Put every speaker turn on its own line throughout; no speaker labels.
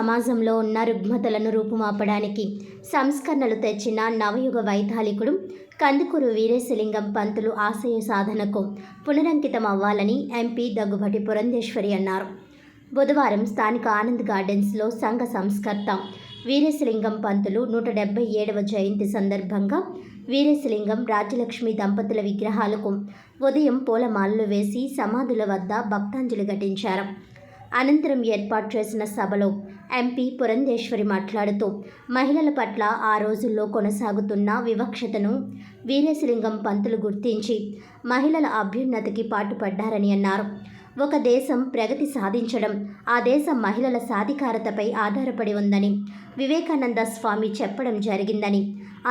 సమాజంలో ఉన్న రుగ్మతలను రూపుమాపడానికి సంస్కరణలు తెచ్చిన నవయుగ వైతాళికుడు కందుకూరు వీరేశలింగం పంతులు ఆశయ సాధనకు పునరంకితం అవ్వాలని ఎంపీ దగ్గుబాటి పురంధేశ్వరి అన్నారు. బుధవారం స్థానిక ఆనంద్ గార్డెన్స్లో సంఘ సంస్కర్త వీరేశలింగం పంతులు 177వ జయంతి సందర్భంగా వీరేశలింగం రాజ్యలక్ష్మి దంపతుల విగ్రహాలకు ఉదయం పూలమాలలు వేసి సమాధుల వద్ద భక్తాంజలి ఘటించారు. అనంతరం ఏర్పాటు చేసిన సభలో ఎంపీ పురంధేశ్వరి మాట్లాడుతూ మహిళల పట్ల ఆ రోజుల్లో కొనసాగుతున్న వివక్షతను వీరేశలింగం పంతులు గుర్తించి మహిళల అభ్యున్నతికి పాటుపడ్డారని అన్నారు. ఒక దేశం ప్రగతి సాధించడం ఆ దేశ మహిళల సాధికారతపై ఆధారపడి ఉందని వివేకానంద స్వామి చెప్పడం జరిగిందని,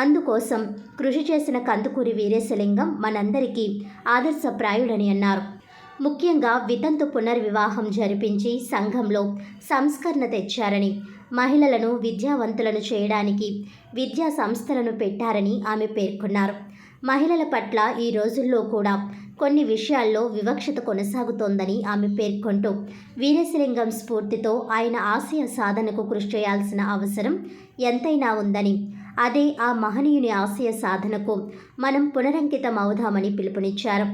అందుకోసం కృషి చేసిన కందుకూరి వీరేశలింగం మనందరికీ ఆదర్శప్రాయుడని అన్నారు. ముఖ్యంగా వితంతు పునర్వివాహం జరిపించి సంఘంలో సంస్కరణ తెచ్చారని, మహిళలను విద్యావంతులను చేయడానికి విద్యా సంస్థలను పెట్టారని ఆమె పేర్కొన్నారు. మహిళల పట్ల ఈ రోజుల్లో కూడా కొన్ని విషయాల్లో వివక్షత కొనసాగుతోందని ఆమె పేర్కొంటూ వీరేశలింగం స్ఫూర్తితో ఆయన ఆశయ సాధనకు కృషి చేయాల్సిన అవసరం ఎంతైనా ఉందని, అదే ఆ మహనీయుని ఆశయ సాధనకు మనం పునరంకితం అవుదామని పిలుపునిచ్చారు.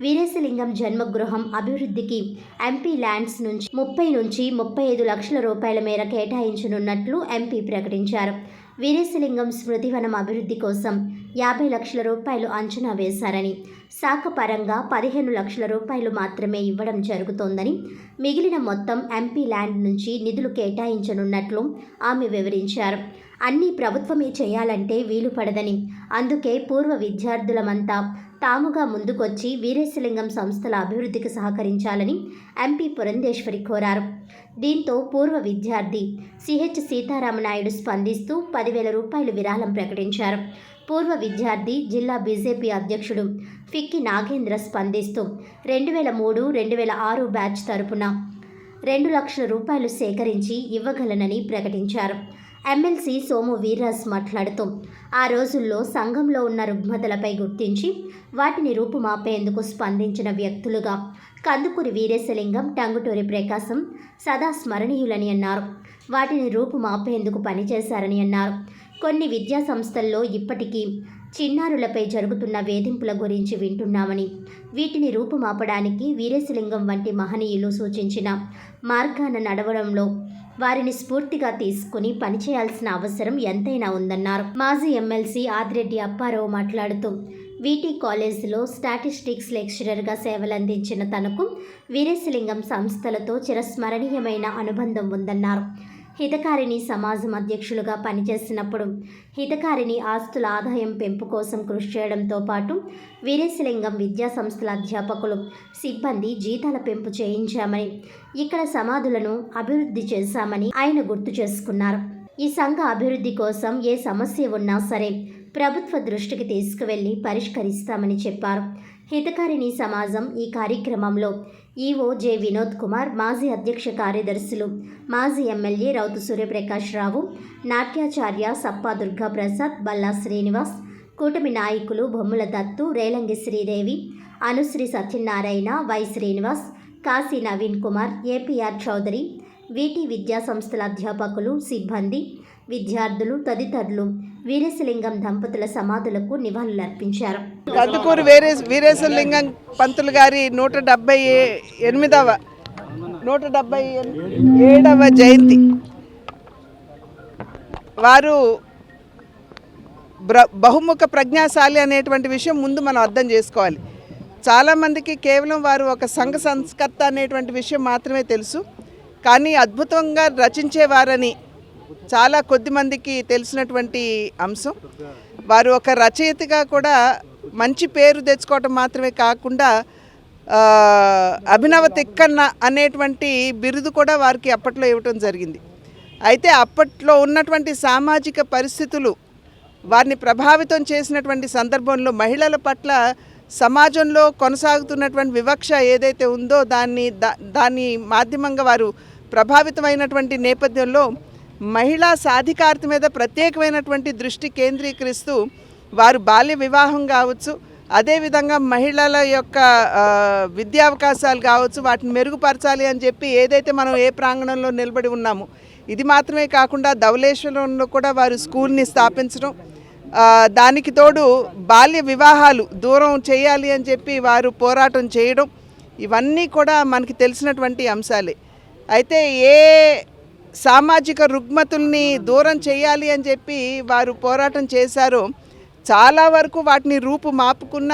వీరేశలింగం జన్మగృహం అభివృద్ధికి ఎంపీ ల్యాండ్స్ నుంచి 30 నుంచి 35 లక్షల రూపాయల మేర కేటాయించనున్నట్లు ఎంపీ ప్రకటించారు. వీరేశలింగం స్మృతివనం అభివృద్ధి కోసం 50 లక్షల రూపాయలు అంచనా వేశారని, శాఖ పరంగా 15 లక్షల రూపాయలు మాత్రమే ఇవ్వడం జరుగుతోందని, మిగిలిన మొత్తం ఎంపీ ల్యాండ్ నుంచి నిధులు కేటాయించనున్నట్లు ఆమె వివరించారు. అన్నీ ప్రభుత్వమే చేయాలంటే వీలు పడదని, అందుకే పూర్వ విద్యార్థులమంతా తాముగా ముందుకొచ్చి వీరేశలింగం సంస్థల అభివృద్ధికి సహకరించాలని ఎంపీ పురంధేశ్వరి కోరారు. దీంతో పూర్వ విద్యార్థి సిహెచ్ సీతారామనాయుడు స్పందిస్తూ 10,000 రూపాయలు విరాళం ప్రకటించారు. పూర్వ విద్యార్థి జిల్లా బీజేపీ అధ్యక్షుడు ఫిక్కి నాగేంద్ర స్పందిస్తూ 2003-2006 బ్యాచ్ తరపున 2 లక్షల రూపాయలు సేకరించి ఇవ్వగలనని ప్రకటించారు. ఎమ్మెల్సీ సోము వీర్రాజ్ మాట్లాడుతూ ఆ రోజుల్లో సంఘంలో ఉన్న రుగ్మతలపై గుర్తించి వాటిని రూపుమాపేందుకు స్పందించిన వ్యక్తులుగా కందుకూరి వీరేశలింగం, టంగుటూరి ప్రకాశం సదా స్మరణీయులని అన్నారు. వాటిని రూపుమాపేందుకు పనిచేశారని అన్నారు. కొన్ని విద్యా సంస్థల్లో ఇప్పటికీ చిన్నారులపై జరుగుతున్న వేధింపుల గురించి వింటున్నామని, వీటిని రూపుమాపడానికి వీరేశలింగం వంటి మహనీయులు సూచించిన మార్గాన నడవడంలో వారిని స్ఫూర్తిగా తీసుకుని పనిచేయాల్సిన అవసరం ఎంతైనా ఉందన్నారు. మాజీ ఎమ్మెల్సీ ఆదిరెడ్డి అప్పారావు మాట్లాడుతూ వీటీ కాలేజీలో స్టాటిస్టిక్స్ లెక్చరర్గా సేవలందించిన తనకు వీరేశలింగం సంస్థలతో చిరస్మరణీయమైన అనుబంధం ఉందన్నారు. హితకారిణి సమాజం అధ్యక్షులుగా పనిచేసినప్పుడు హితకారిణి ఆస్తుల ఆదాయం పెంపు కోసం కృషి చేయడంతో పాటు వీరేశలింగం విద్యా సంస్థల అధ్యాపకులు, సిబ్బంది జీతాల పెంపు చేయించామని, ఇక్కడ సమాధులను అభివృద్ధి చేశామని ఆయన గుర్తు చేసుకున్నారు. ఈ సంఘ అభివృద్ధి కోసం ఏ సమస్య ఉన్నా సరే ప్రభుత్వ దృష్టికి తీసుకువెళ్లి పరిష్కరిస్తామని చెప్పారు. హితకారిణి సమాజం ఈ కార్యక్రమంలో ఈవో జె వినోద్ కుమార్, మాజీ అధ్యక్ష కార్యదర్శులు మాజీ ఎమ్మెల్యే రౌతు సూర్యప్రకాష్ రావు, నాట్యాచార్య సప్పా దుర్గాప్రసాద్, బల్లా శ్రీనివాస్, కూటమి నాయకులు Bommula Dattu, Relangi Sridevi, Anusri Satyanarayana, Y Srinivas, Kasi Naveen Kumar, APR Chowdary, VT విద్యా సంస్థల అధ్యాపకులు, సిబ్బంది, విద్యార్థులు తదితరులు వీరేశలింగం దంపతుల సమాధులకు నివాళులర్పించారు.
కందుకూరు వీరేశలింగం పంతులు గారి 177వ జయంతి. వారు బహుముఖ ప్రజ్ఞాశాలి అనేటువంటి విషయం ముందు మనం అర్థం చేసుకోవాలి. చాలామందికి కేవలం వారు ఒక సంఘ సంస్కర్త అనేటువంటి విషయం మాత్రమే తెలుసు, కానీ అద్భుతంగా రచించేవారని చాలా కొద్ది మందికి తెలిసినటువంటి అంశం. వారు ఒక రచయితగా కూడా మంచి పేరు తెచ్చుకోవటం మాత్రమే కాకుండా అభినవ తిక్కన్న అనేటువంటి బిరుదు కూడా వారికి అప్పట్లో ఇవ్వటం జరిగింది. అయితే అప్పట్లో ఉన్నటువంటి సామాజిక పరిస్థితులు వారిని ప్రభావితం చేసినటువంటి సందర్భంలో మహిళల పట్ల సమాజంలో కొనసాగుతున్నటువంటి వివక్ష ఏదైతే ఉందో దాన్ని మాధ్యమంగా వారు ప్రభావితమైనటువంటి నేపథ్యంలో మహిళా సాధికారత మీద ప్రత్యేకమైనటువంటి దృష్టి కేంద్రీకరిస్తూ వారు బాల్య వివాహం కావచ్చు, అదేవిధంగా మహిళల యొక్క విద్యావకాశాలు కావచ్చు, వాటిని మెరుగుపరచాలి అని చెప్పి ఏదైతే మనం ఏ ప్రాంగణంలో నిలబడి ఉన్నామో ఇది మాత్రమే కాకుండా ధవళేశ్వరంలో కూడా వారు స్కూల్ని స్థాపించడం, దానికి తోడు బాల్య వివాహాలు దూరం చేయాలి అని చెప్పి వారు పోరాటం చేయడం, ఇవన్నీ కూడా మనకి తెలిసినటువంటి అంశాలే. అయితే ఏ సామాజిక రుగ్మతుల్ని దూరం చేయాలి అని చెప్పి వారు పోరాటం చేశారో చాలా వరకు వాటిని రూపు మాపుకున్న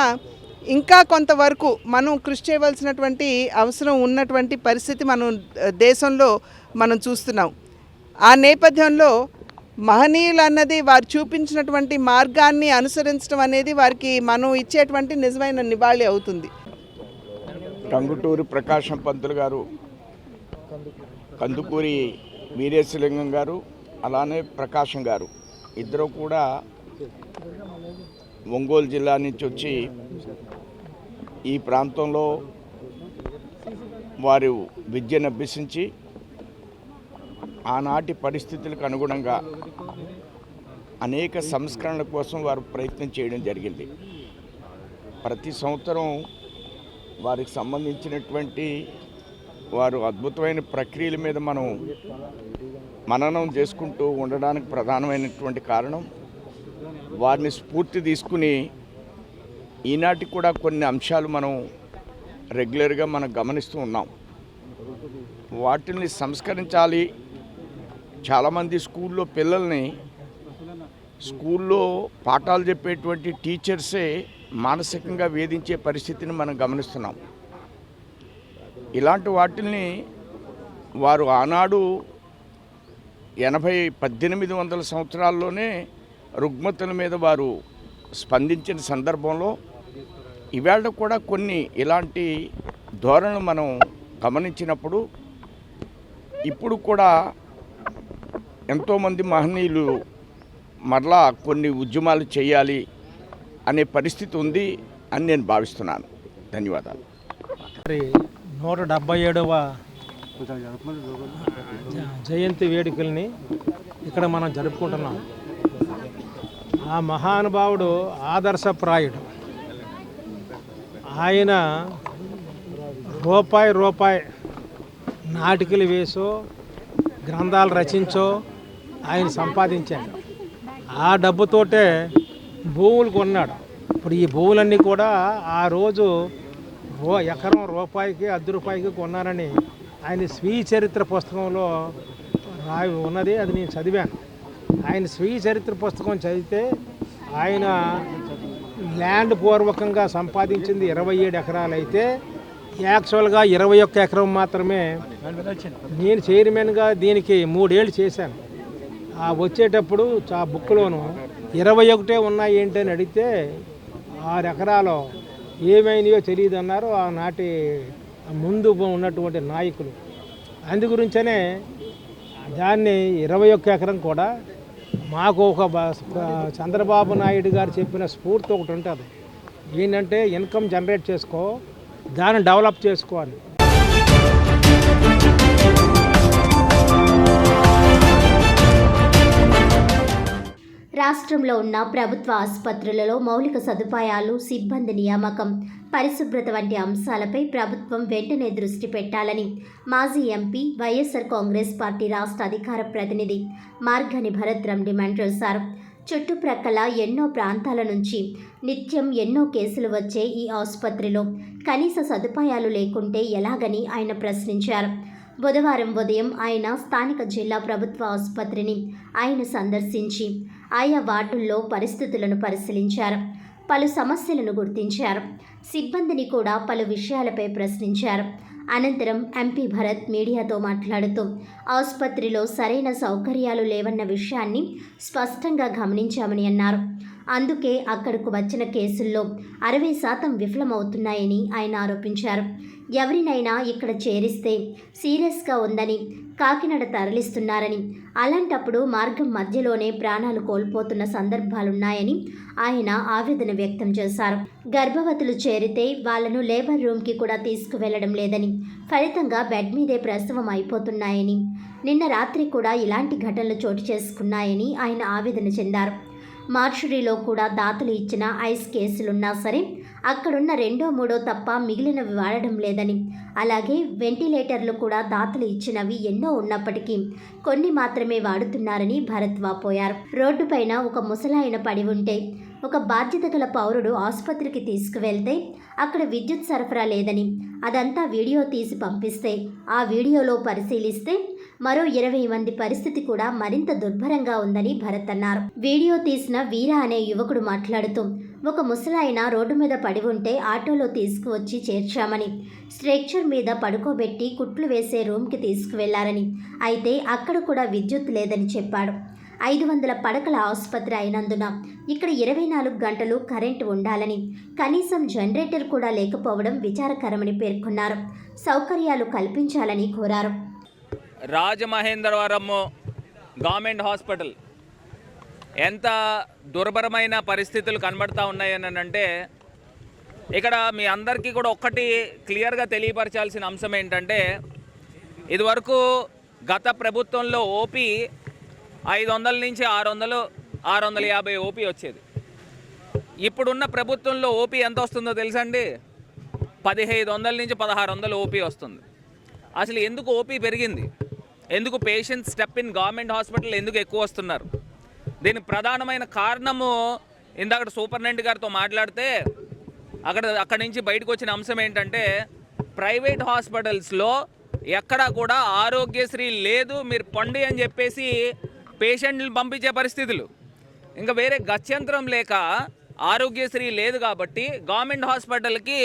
ఇంకా కొంతవరకు మనం కృషి చేయవలసినటువంటి అవసరం ఉన్నటువంటి పరిస్థితి మనం దేశంలో మనం చూస్తున్నాం. ఆ నేపథ్యంలో మహనీయులు అన్నది వారు చూపించినటువంటి మార్గాన్ని అనుసరించడం అనేది వారికి మనం ఇచ్చేటువంటి నిజమైన నివాళి అవుతుంది.
టంగుటూరి ప్రకాశం పంతులు గారు, కందుకూరి వీరేశలింగం గారు, అలానే ప్రకాశం గారు ఇద్దరు కూడా ఒంగోలు జిల్లా నుంచి వచ్చి ఈ ప్రాంతంలో వారు విద్యను అభ్యసించి ఆనాటి పరిస్థితులకు అనుగుణంగా అనేక సంస్కరణల కోసం వారు ప్రయత్నం చేయడం జరిగింది. ప్రతి సంవత్సరం వారికి సంబంధించినటువంటి వారు అద్భుతమైన ప్రక్రియల మీద మనం మననం చేసుకుంటూ ఉండడానికి ప్రధానమైనటువంటి కారణం వారిని స్ఫూర్తి తీసుకుని ఈనాటికి కూడా కొన్ని అంశాలు మనం రెగ్యులర్గా మనం గమనిస్తూ ఉన్నాం. వాటిని సంస్కరించాలి. చాలామంది స్కూల్లో పిల్లల్ని స్కూల్లో పాఠాలు చెప్పేటువంటి టీచర్సే మానసికంగా వేధించే పరిస్థితిని మనం గమనిస్తున్నాం. ఇలాంటి వాటిని వారు ఆనాడు 1800 సంవత్సరాల్లోనే రుగ్మతల మీద వారు స్పందించిన సందర్భంలో ఇవాళ కూడా కొన్ని ఇలాంటి ధోరణులు మనం గమనించినప్పుడు ఇప్పుడు కూడా ఎంతోమంది మహనీయులు మరలా కొన్ని ఉద్యమాలు చేయాలి అనే పరిస్థితి ఉంది అని నేను భావిస్తున్నాను. ధన్యవాదాలు.
177వ జయంతి వేడుకల్ని ఇక్కడ మనం జరుపుకుంటున్నాం. ఆ మహానుభావుడు ఆదర్శప్రాయుడు. ఆయన రూపాయి నాటికలు వేసో గ్రంథాలు రచించో ఆయన సంపాదించాడు. ఆ డబ్బుతోటే భూములు కొన్నాడు. ఇప్పుడు ఈ భూములన్నీ కూడా ఆ రోజు ఎకరం రూపాయికి ₹10 కొన్నారని ఆయన స్వీయ చరిత్ర పుస్తకంలో రాయి ఉన్నది. అది నేను చదివాను. ఆయన స్వీయ చరిత్ర పుస్తకం చదివితే ఆయన ల్యాండ్ పూర్వకంగా సంపాదించింది 27 ఎకరాలు అయితే యాక్చువల్గా 21 ఎకరం మాత్రమే. నేను చైర్మన్గా దీనికి 3 ఏళ్ళు చేశాను. వచ్చేటప్పుడు ఆ బుక్లోను 21 ఉన్నాయి ఏంటి అని అడిగితే 6 ఎకరాలు ఏమైనాయో తెలియదు అన్నారు ఆనాటి ముందు ఉన్నటువంటి నాయకులు. అందు గురించనే దాన్ని 21 ఎకరం కూడా మాకు ఒక చంద్రబాబు నాయుడు గారు చెప్పిన స్ఫూర్తి ఒకటి ఉంటుంది. ఏంటంటే ఇన్కమ్ జనరేట్ చేసుకో, దాన్ని డెవలప్ చేసుకోవాలి.
రాష్ట్రంలో ఉన్న ప్రభుత్వ ఆసుపత్రులలో మౌలిక సదుపాయాలు, సిబ్బంది నియామకం, పరిశుభ్రత వంటి అంశాలపై ప్రభుత్వం వెంటనే దృష్టి పెట్టాలని మాజీ ఎంపీ వైఎస్ఆర్ కాంగ్రెస్ పార్టీ రాష్ట్ర అధికార ప్రతినిధి మార్గాని భరత్ డిమాండ్ చేశారు. చుట్టుప్రక్కల ఎన్నో ప్రాంతాల నుంచి నిత్యం ఎన్నో కేసులు వచ్చే ఈ ఆసుపత్రిలో కనీస సదుపాయాలు లేకుంటే ఎలాగని ఆయన ప్రశ్నించారు. బుధవారం ఉదయం ఆయన స్థానిక జిల్లా ప్రభుత్వ ఆసుపత్రిని ఆయన సందర్శించి ఆయా వార్డుల్లో పరిస్థితులను పరిశీలించారు. పలు సమస్యలను గుర్తించారు. సిబ్బందిని కూడా పలు విషయాలపై ప్రశ్నించారు. అనంతరం ఎంపీ భరత్ మీడియాతో మాట్లాడుతూ ఆసుపత్రిలో సరైన సౌకర్యాలు లేవన్న విషయాన్ని స్పష్టంగా గమనించామని అన్నారు. అందుకే అక్కడకు వచ్చిన కేసుల్లో 60% విఫలమవుతున్నాయని ఆయన ఆరోపించారు. ఎవరినైనా ఇక్కడ చేరిస్తే సీరియస్గా ఉందని కాకినాడ తరలిస్తున్నారని, అలాంటప్పుడు మార్గం మధ్యలోనే ప్రాణాలు కోల్పోతున్న సందర్భాలున్నాయని ఆయన ఆవేదన వ్యక్తం చేశారు. గర్భవతులు చేరితే వాళ్లను లేబర్ రూమ్కి కూడా తీసుకువెళ్లడం లేదని, ఫలితంగా బెడ్ మీదే ప్రసవం అయిపోతున్నాయని, నిన్న రాత్రి కూడా ఇలాంటి ఘటనలు చోటు చేసుకున్నాయని ఆయన ఆవేదన చెందారు. మార్చురీలో కూడా దాతలు ఇచ్చిన ఐస్ కేసులున్నా సరే అక్కడున్న రెండో మూడో తప్ప మిగిలినవి వాడడం లేదని, అలాగే వెంటిలేటర్లు కూడా దాతలు ఇచ్చినవి ఎన్నో ఉన్నప్పటికీ కొన్ని మాత్రమే వాడుతున్నారని భరత్ వాపోయారు. రోడ్డుపైన ఒక ముసలాయన పడి ఉంటే ఒక బాధ్యత గల పౌరుడు ఆసుపత్రికి తీసుకువెళ్తే అక్కడ విద్యుత్ సరఫరా లేదని, అదంతా వీడియో తీసి పంపిస్తే ఆ వీడియోలో పరిశీలిస్తే మరో 20 మంది పరిస్థితి కూడా మరింత దుర్భరంగా ఉందని భరత్ అన్నారు. వీడియో తీసిన వీర అనే యువకుడు మాట్లాడుతూ, ఒక ముసలాయన రోడ్డు మీద పడి ఉంటే ఆటోలో తీసుకువచ్చి చేర్చామని, స్ట్రెక్చర్ మీద పడుకోబెట్టి కుట్లు వేసే రూమ్కి తీసుకువెళ్లారని, అయితే అక్కడ కూడా విద్యుత్ లేదని చెప్పాడు. 500 పడకల ఆసుపత్రి అయినందున ఇక్కడ 24 గంటలు కరెంటు ఉండాలని, కనీసం జనరేటర్ కూడా లేకపోవడం విచారకరమని పేర్కొన్నారు. సౌకర్యాలు కల్పించాలని కోరారు.
రాజమహేంద్రవరం గవర్నమెంట్ హాస్పిటల్ ఎంత దుర్భరమైన పరిస్థితులు కనబడతా ఉన్నాయని అంటే, ఇక్కడ మీ అందరికీ కూడా ఒక్కటి క్లియర్గా తెలియపరచాల్సిన అంశం ఏంటంటే, ఇదివరకు గత ప్రభుత్వంలో ఓపీ 500 నుంచి 600, 650 ఓపీ వచ్చేది. ఇప్పుడున్న ప్రభుత్వంలో ఓపీ ఎంత వస్తుందో తెలుసండి? 1500 నుంచి 1600 ఓపీ వస్తుంది. అసలు ఎందుకు ఓపీ పెరిగింది? ఎందుకు patients step in government hospital ఎందుకు ఎక్కువ వస్తున్నారు? దీనికి ప్రధానమైన కారణము ఇందాక సూపరింటెండెంట్ గారితో మాట్లాడితే అక్కడి నుంచి బయటకు వచ్చిన అంశం ఏంటంటే, ప్రైవేట్ హాస్పిటల్స్లో ఎక్కడా కూడా ఆరోగ్యశ్రీ లేదు, మీరు పొండి అని చెప్పేసి పేషెంట్ని పంపించే పరిస్థితులు. ఇంకా వేరే గత్యంతరం లేక ఆరోగ్యశ్రీ లేదు కాబట్టి గవర్నమెంట్ హాస్పిటల్కి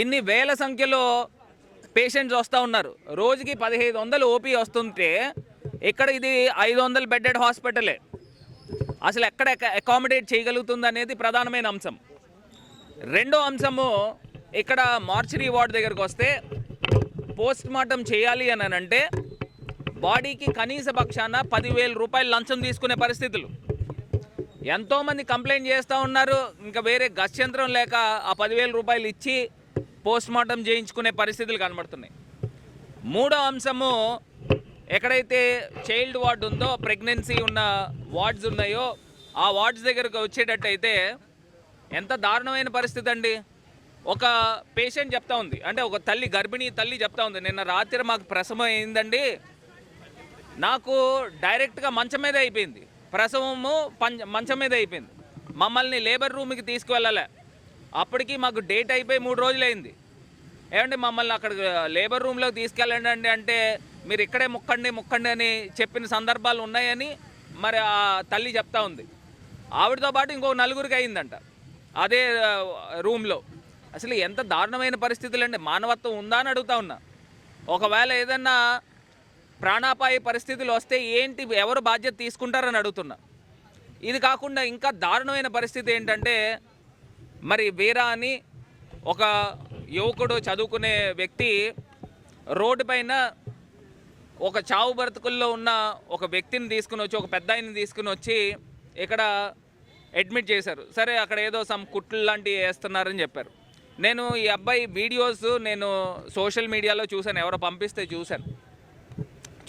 ఇన్ని వేల సంఖ్యలో పేషెంట్స్ వస్తూ ఉన్నారు. రోజుకి 1500 ఓపీ వస్తుంటే ఇక్కడ ఇది 500 బెడెడ్ హాస్పిటలే. అసలు ఎక్కడ అకామిడేట్ చేయగలుగుతుంది అనేది ప్రధానమైన అంశం. రెండో అంశము, ఇక్కడ మార్చరీ వార్డ్ దగ్గరకు వస్తే పోస్ట్ మార్టం చేయాలి అని అంటే బాడీకి కనీస పక్షాన 10,000 రూపాయలు లంచం తీసుకునే పరిస్థితులు. ఎంతోమంది కంప్లైంట్ చేస్తూ ఉన్నారు. ఇంకా వేరే గత్యంతరం లేక ఆ 10,000 రూపాయలు ఇచ్చి పోస్ట్ మార్టం చేయించుకునే పరిస్థితులు కనబడుతున్నాయి. మూడో అంశము, ఎక్కడైతే చైల్డ్ వార్డ్ ఉందో, ప్రెగ్నెన్సీ ఉన్న వార్డ్స్ ఉన్నాయో ఆ వార్డ్స్ దగ్గరకు వచ్చేటట్టయితే ఎంత దారుణమైన పరిస్థితి అండి. ఒక పేషెంట్ చెప్తా ఉంది, అంటే ఒక తల్లి, గర్భిణీ తల్లి చెప్తా ఉంది, నిన్న రాత్రి మాకు ప్రసవం అయిందండి, నాకు డైరెక్ట్గా మంచం మీద అయిపోయింది, ప్రసవము మంచం మీద అయిపోయింది, మమ్మల్ని లేబర్ రూమ్కి తీసుకువెళ్ళాలి, అప్పటికి మాకు డేట్ అయిపోయి 3 రోజులు అయింది, ఏమంటే మమ్మల్ని అక్కడ లేబర్ రూమ్లోకి తీసుకెళ్ళండి అంటే మీరు ఇక్కడే ముక్కండి అని చెప్పిన సందర్భాలు ఉన్నాయని మరి ఆ తల్లి చెప్తా ఉంది. ఆవిడతో పాటు ఇంకో 4గురికి అయిందంట అదే రూమ్లో. అసలు ఎంత దారుణమైన పరిస్థితులు అండి. మానవత్వం ఉందా అని అడుగుతా ఉన్నా. ఒకవేళ ఏదన్నా ప్రాణాపాయ పరిస్థితులు వస్తే ఏంటి, ఎవరు బాధ్యత తీసుకుంటారని అడుగుతున్నా. ఇది కాకుండా ఇంకా దారుణమైన పరిస్థితి ఏంటంటే, మరి వీరా అని ఒక యువకుడు, చదువుకునే వ్యక్తి రోడ్డు పైన ఒక చావు బ్రతుకుల్లో ఉన్న ఒక వ్యక్తిని తీసుకుని వచ్చి, ఒక పెద్ద ఆయన్ని తీసుకుని వచ్చి ఇక్కడ అడ్మిట్ చేశారు. సరే, అక్కడ ఏదో సమ్ కుట్లు లాంటివి వేస్తున్నారని చెప్పారు. నేను ఈ అబ్బాయి వీడియోస్ నేను సోషల్ మీడియాలో చూశాను, ఎవరో పంపిస్తే చూశాను.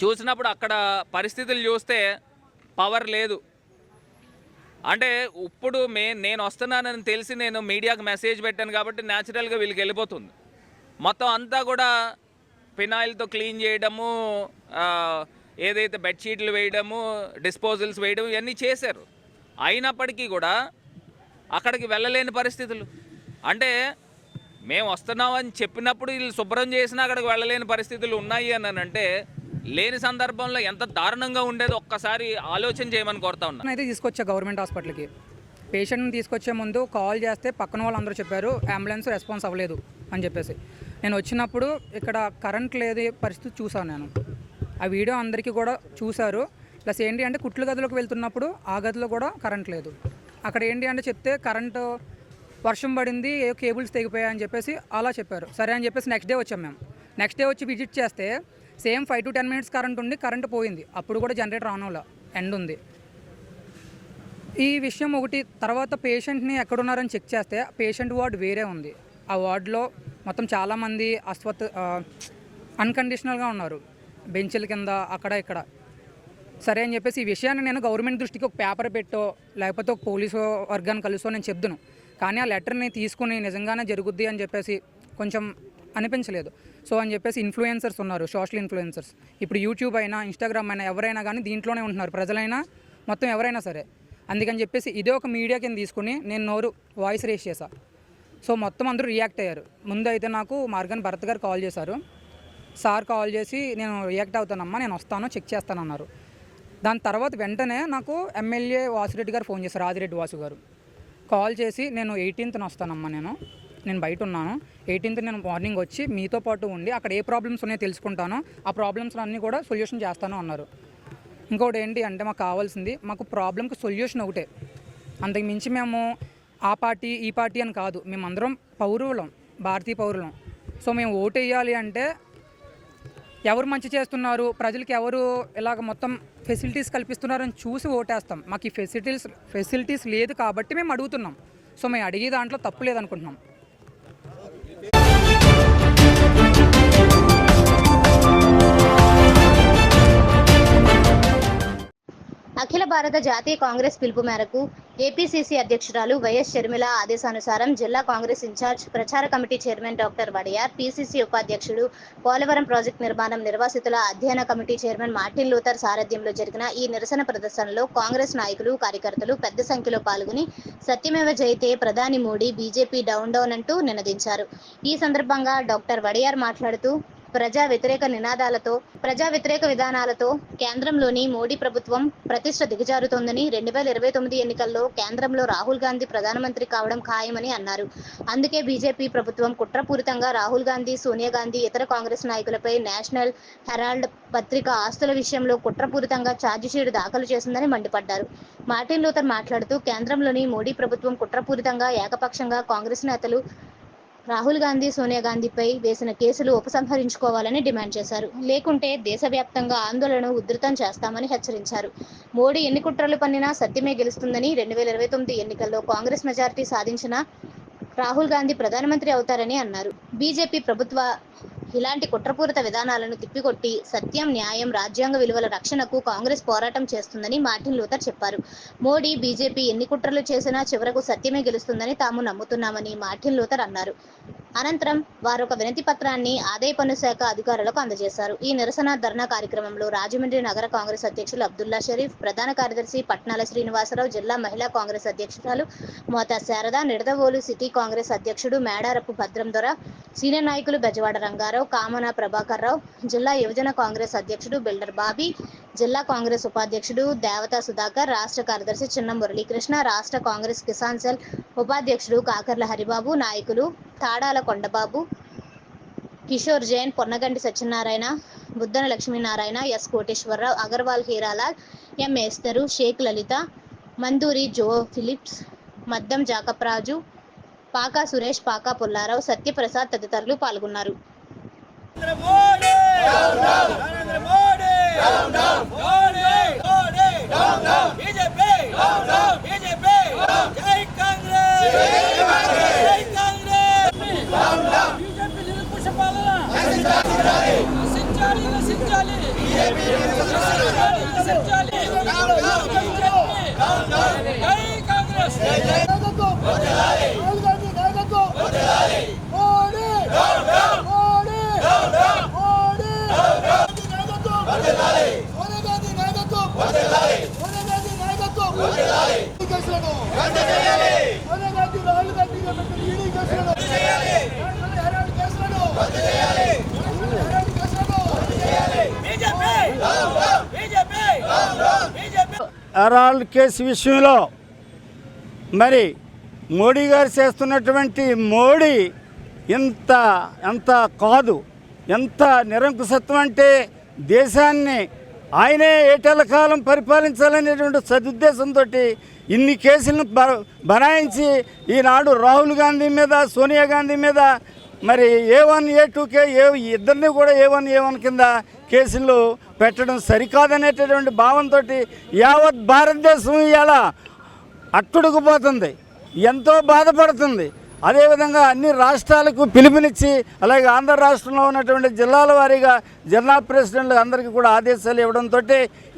చూసినప్పుడు అక్కడ పరిస్థితులు చూస్తే పవర్ లేదు. అంటే ఇప్పుడు నేను వస్తున్నానని తెలిసి నేను మీడియాకి మెసేజ్ పెట్టాను కాబట్టి న్యాచురల్గా వీళ్ళకి వెళ్ళిపోతుంది. మొత్తం అంతా కూడా ఫినాయిల్తో క్లీన్ చేయడము, ఏదైతే బెడ్షీట్లు వేయడము, డిస్పోజల్స్ వేయడం, ఇవన్నీ చేశారు. అయినప్పటికీ కూడా అక్కడికి వెళ్ళలేని పరిస్థితులు. అంటే మేము వస్తున్నామని చెప్పినప్పుడు వీళ్ళు శుభ్రం చేసినా అక్కడికి వెళ్ళలేని పరిస్థితులు ఉన్నాయి అని అంటే, లేని సందర్భంలో ఎంత దారుణంగా ఉండేదో ఒక్కసారి ఆలోచన చేయమని కోరుతా ఉన్నా.
అయితే తీసుకొచ్చా గవర్నమెంట్ హాస్పిటల్కి. పేషెంట్ని తీసుకొచ్చే ముందు కాల్ చేస్తే పక్కన వాళ్ళందరూ చెప్పారు అంబులెన్స్ రెస్పాన్స్ అవ్వలేదు అని చెప్పేసి. నేను వచ్చినప్పుడు ఇక్కడ కరెంట్ లేదు పరిస్థితి చూసాను నేను. ఆ వీడియో అందరికీ కూడా చూశారు. ప్లస్ ఏంటి అంటే కుట్లు గదిలోకి వెళ్తున్నప్పుడు ఆ గదిలో కూడా కరెంట్ లేదు. అక్కడ ఏంటి అంటే చెప్తే కరెంటు వర్షం పడింది, ఏ కేబుల్స్ తెగిపోయాయి అని చెప్పేసి అలా చెప్పారు. సరే అని చెప్పేసి నెక్స్ట్ డే వచ్చాం మేము. నెక్స్ట్ డే వచ్చి విజిట్ చేస్తే సేమ్ 5 to 10 minutes కరెంట్ ఉండి కరెంట్ పోయింది. అప్పుడు కూడా జనరేటర్ ఆన్ అవ్వలే, ఎండ్ ఉంది. ఈ విషయం ఒకటి. తర్వాత పేషెంట్ని ఎక్కడున్నారని చెక్ చేస్తే పేషెంట్ వార్డ్ వేరే ఉంది. ఆ వార్డులో మొత్తం చాలామంది అన్కండిషనల్గా ఉన్నారు, బెంచ్ల కింద అక్కడ ఇక్కడ. సరే అని చెప్పేసి ఈ విషయాన్ని నేను గవర్నమెంట్ దృష్టికి ఒక పేపర్ పెట్టో లేకపోతే ఒక పోలీసు వర్గాన్ని కలుసో నేను చెప్దును. కానీ ఆ లెటర్ని తీసుకుని నిజంగానే జరుగుద్ది అని చెప్పేసి కొంచెం అనిపించలేదు. సో అని చెప్పేసి ఇన్ఫ్లుయెన్సర్స్ ఉన్నారు, సోషల్ ఇన్ఫ్లుయెన్సర్స్. ఇప్పుడు యూట్యూబ్ అయినా ఇన్స్టాగ్రామ్ అయినా ఎవరైనా కానీ దీంట్లోనే ఉంటున్నారు, ప్రజలైనా మొత్తం ఎవరైనా సరే. అందుకని చెప్పేసి ఇదే ఒక మీడియా కింద తీసుకుని నేను వాయిస్ రేస్ చేశా. సో మొత్తం అందరూ రియాక్ట్ అయ్యారు. ముందు అయితే నాకు మార్గన్ భరత్ గారు కాల్ చేశారు. సార్ కాల్ చేసి నేను రియాక్ట్ అవుతానమ్మా, నేను వస్తాను, చెక్ చేస్తానన్నారు. దాని తర్వాత వెంటనే నాకు ఎమ్మెల్యే వాసిరెడ్డి గారు ఫోన్ చేశారు, ఆదిరెడ్డి వాసు గారు. కాల్ చేసి నేను 18th వస్తానమ్మా, నేను బయట ఉన్నాను, 18th నేను మార్నింగ్ వచ్చి మీతో పాటు ఉండి అక్కడ ఏ ప్రాబ్లమ్స్ ఉన్నాయో తెలుసుకుంటాను, ఆ ప్రాబ్లమ్స్ అన్నీ కూడా సొల్యూషన్ చేస్తాను అన్నారు. ఇంకొకటి ఏంటి అంటే మాకు కావాల్సింది, మాకు ప్రాబ్లంకి సొల్యూషన్ ఒకటే, అంతకు మించి మేము ఆ పార్టీ ఈ పార్టీ అని కాదు, మేమందరం పౌరులం, భారతీయ పౌరులం. సో మేము ఓటు వేయాలి అంటే ఎవరు మంచి చేస్తున్నారు, ప్రజలకి ఎవరు ఇలాగ మొత్తం ఫెసిలిటీస్ కల్పిస్తున్నారని చూసి ఓటేస్తాం. మాకు ఈ ఫెసిలిటీస్ లేదు కాబట్టి మేము అడుగుతున్నాం. సో మేము అడిగే దాంట్లో తప్పు లేదనుకుంటున్నాం.
అఖిల భారత జాతీయ కాంగ్రెస్ పిలుపు మేరకు ఏపీసీసీ అధ్యక్షురాలు వైఎస్ షర్మిల ఆదేశానుసారం జిల్లా కాంగ్రెస్ ఇన్ఛార్జ్ ప్రచార committee chairman doctor Wadiyar, PCC ఉపాధ్యక్షుడు, పోలవరం ప్రాజెక్టు నిర్మాణం నిర్వాసితుల అధ్యయన కమిటీ చైర్మన్ మార్టిన్ లూథర్ సారథ్యంలో జరిగిన ఈ నిరసన ప్రదర్శనలో కాంగ్రెస్ నాయకులు, కార్యకర్తలు పెద్ద సంఖ్యలో పాల్గొని సత్యమేవ జయతే, ప్రధాని మోడీ బీజేపీ డౌన్ డౌన్ అంటూ నినదించారు. ఈ సందర్భంగా డాక్టర్ వడియార్ మాట్లాడుతూ ప్రజా వ్యతిరేక విధానాలతో కేంద్రంలోని మోడీ ప్రభుత్వం ప్రతిష్ట దిగజారుతోందని, 2029 ఎన్నికల్లో కేంద్రంలో రాహుల్ గాంధీ ప్రధానమంత్రి కావడం ఖాయమని అన్నారు. అందుకే బీజేపీ ప్రభుత్వం కుట్రపూరితంగా రాహుల్ గాంధీ, సోనియా గాంధీ, ఇతర కాంగ్రెస్ నాయకులపై నేషనల్ హెరాల్డ్ పత్రిక ఆస్తుల విషయంలో కుట్రపూరితంగా ఛార్జిషీట్ దాఖలు చేసిందని మండిపడ్డారు. మార్టిన్ లూథర్ మాట్లాడుతూ కేంద్రంలోని మోడీ ప్రభుత్వం కుట్రపూరితంగా ఏకపక్షంగా కాంగ్రెస్ నేతలు రాహుల్ గాంధీ, సోనియా గాంధీపై వేసిన కేసులు ఉపసంహరించుకోవాలని డిమాండ్ చేశారు. లేకుంటే దేశవ్యాప్తంగా ఆందోళన ఉధృతం చేస్తామని హెచ్చరించారు. మోడీ ఎన్ని కుట్రలు పన్నినా సత్యమే గెలుస్తుందని, 2029 ఎన్నికల్లో కాంగ్రెస్ మెజారిటీ సాధించిన రాహుల్ గాంధీ ప్రధానమంత్రి అవుతారని అన్నారు. బీజేపీ ప్రభుత్వ ఇలాంటి కుట్రపూరిత విధానాలను తిప్పికొట్టి సత్యం, న్యాయం, రాజ్యాంగ విలువల రక్షణకు కాంగ్రెస్ పోరాటం చేస్తుందని మార్టిన్ లూథర్ చెప్పారు. మోడీ, బీజేపీ ఎన్ని కుట్రలు చేసినా చివరకు సత్యమే గెలుస్తుందని తాము నమ్ముతున్నామని మార్టిన్ లూథర్ అన్నారు. అనంతరం వారు ఒక వినతి పత్రాన్ని ఆదాయ పన్ను శాఖ అధికారులకు అందజేశారు. ఈ నిరసన ధర్నా కార్యక్రమంలో రాజమండ్రి నగర కాంగ్రెస్ అధ్యక్షులు అబ్దుల్లా షరీఫ్, ప్రధాన కార్యదర్శి పట్నాల శ్రీనివాసరావు, జిల్లా మహిళా కాంగ్రెస్ అధ్యక్షురాలు మోతా శారద, నిడదవోలు సిటీ కాంగ్రెస్ అధ్యక్షుడు మేడారపు భద్రం దొర, సీనియర్ నాయకులు బెజవాడ రంగారావు, కామన ప్రభాకర్ రావు, జిల్లా యువజన కాంగ్రెస్ అధ్యక్షుడు బిల్డర్ బాబీ, జిల్లా కాంగ్రెస్ ఉపాధ్యక్షుడు దేవతా సుధాకర్, రాష్ట్ర కార్యదర్శి చిన్న మురళీకృష్ణ, రాష్ట్ర కాంగ్రెస్ కిసాన్ సెల్ ఉపాధ్యక్షుడు కాకర్ల హరిబాబు, నాయకులు తాడాల కొండబాబు, కిషోర్ జైన్, పొన్నగంటి సత్యనారాయణ, బుద్దన లక్ష్మీనారాయణ, ఎస్ కోటేశ్వరరావు, అగర్వాల్ హీరాలాల్, ఎం ఏస్తరు, షేక్ లలిత, మందూరి జో ఫిలిప్స్, మద్దం జాకప్రాజు, పాకా సురేష్, పాకా పుల్లారావు, సత్యప్రసాద్ తదితరులు పాల్గొన్నారు.
హెరాల్డ్ కేసు విషయంలో మరి మోడీ గారు చేస్తున్నటువంటి మోడీ ఎంత కాదు, ఎంత నిరంకుశత్వం అంటే దేశాన్ని ఆయనే ఏటేళ్ల కాలం పరిపాలించాలనేటువంటి సదుద్దేశంతో ఇన్ని కేసులను బనాయించి ఈనాడు రాహుల్ గాంధీ మీద, సోనియా గాంధీ మీద మరి A1, A2 ఇద్దరిని కూడా A1 కింద కేసులు పెట్టడం సరికాదనేటటువంటి భావంతో యావత్ భారతదేశం ఇలా అట్టుడుకుపోతుంది, ఎంతో బాధపడుతుంది. అదేవిధంగా అన్ని రాష్ట్రాలకు పిలుపునిచ్చి అలాగే ఆంధ్ర రాష్ట్రంలో ఉన్నటువంటి జిల్లాల వారీగా జిల్లా ప్రెసిడెంట్లు అందరికీ కూడా ఆదేశాలు ఇవ్వడంతో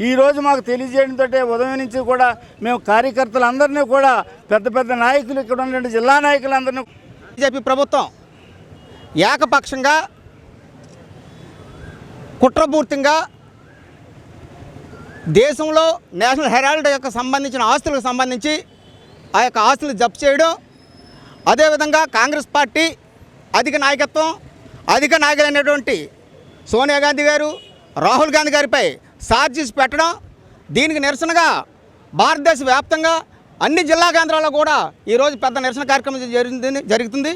ఈరోజు మాకు తెలియజేయడంతో ఉదయం నుంచి కూడా మేము కార్యకర్తలందరినీ కూడా పెద్ద పెద్ద నాయకులు ఇక్కడ ఉన్నటువంటి జిల్లా నాయకులందరినీ
బీజేపీ ప్రభుత్వం ఏకపక్షంగా కుట్రపూర్తిగా దేశంలో నేషనల్ హెరాల్డ్ యొక్క సంబంధించిన ఆస్తులకు సంబంధించి ఆ యొక్క ఆస్తులు జప్తు చేయడం, అదేవిధంగా కాంగ్రెస్ పార్టీ అధిక నాయకులైనటువంటి సోనియా గాంధీ గారు, రాహుల్ గాంధీ గారిపై ఛార్జీస్ పెట్టడం, దీనికి నిరసనగా భారతదేశ వ్యాప్తంగా అన్ని జిల్లా కేంద్రాల్లో కూడా ఈరోజు పెద్ద నిరసన కార్యక్రమం జరుగుతుంది.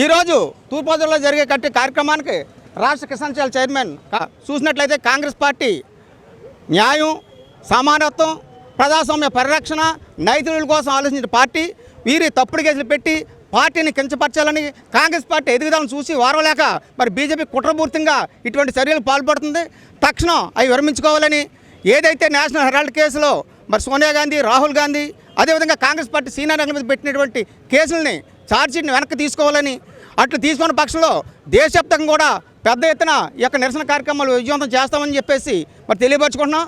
ఈరోజు తూర్పుగోదావరిలో జరిగే కార్యక్రమానికి రాష్ట్ర కిసాన్ సెల్ చైర్మన్ చూసినట్లయితే కాంగ్రెస్ పార్టీ న్యాయం, సమానత్వం, ప్రజాస్వామ్య పరిరక్షణ, నైతికుల కోసం ఆలోచించిన పార్టీ వీరి తప్పుడు కేసులు పెట్టి పార్టీని కించపరచాలని కాంగ్రెస్ పార్టీ ఎదుగుదలను చూసి వారవలేక మరి బీజేపీ కుట్రపూర్తిగా ఇటువంటి చర్యలు పాల్పడుతుంది. తక్షణం అవి విరమించుకోవాలని, ఏదైతే నేషనల్ హెరాల్డ్ కేసులో మరి సోనియా గాంధీ, రాహుల్ గాంధీ అదేవిధంగా కాంగ్రెస్ పార్టీ సీనియర్ నాయకుల మీద పెట్టినటువంటి కేసుల్ని ఛార్జ్షీట్ని వెనక్కి తీసుకోవాలని, అట్లు తీసుకున్న పక్షంలో దేశవ్యాప్తంగా కూడా పెద్ద ఎత్తున ఈ యొక్క నిరసన కార్యక్రమాలు విజయవంతం చేస్తామని చెప్పేసి మరి తెలియపరచుకుంటున్నాం.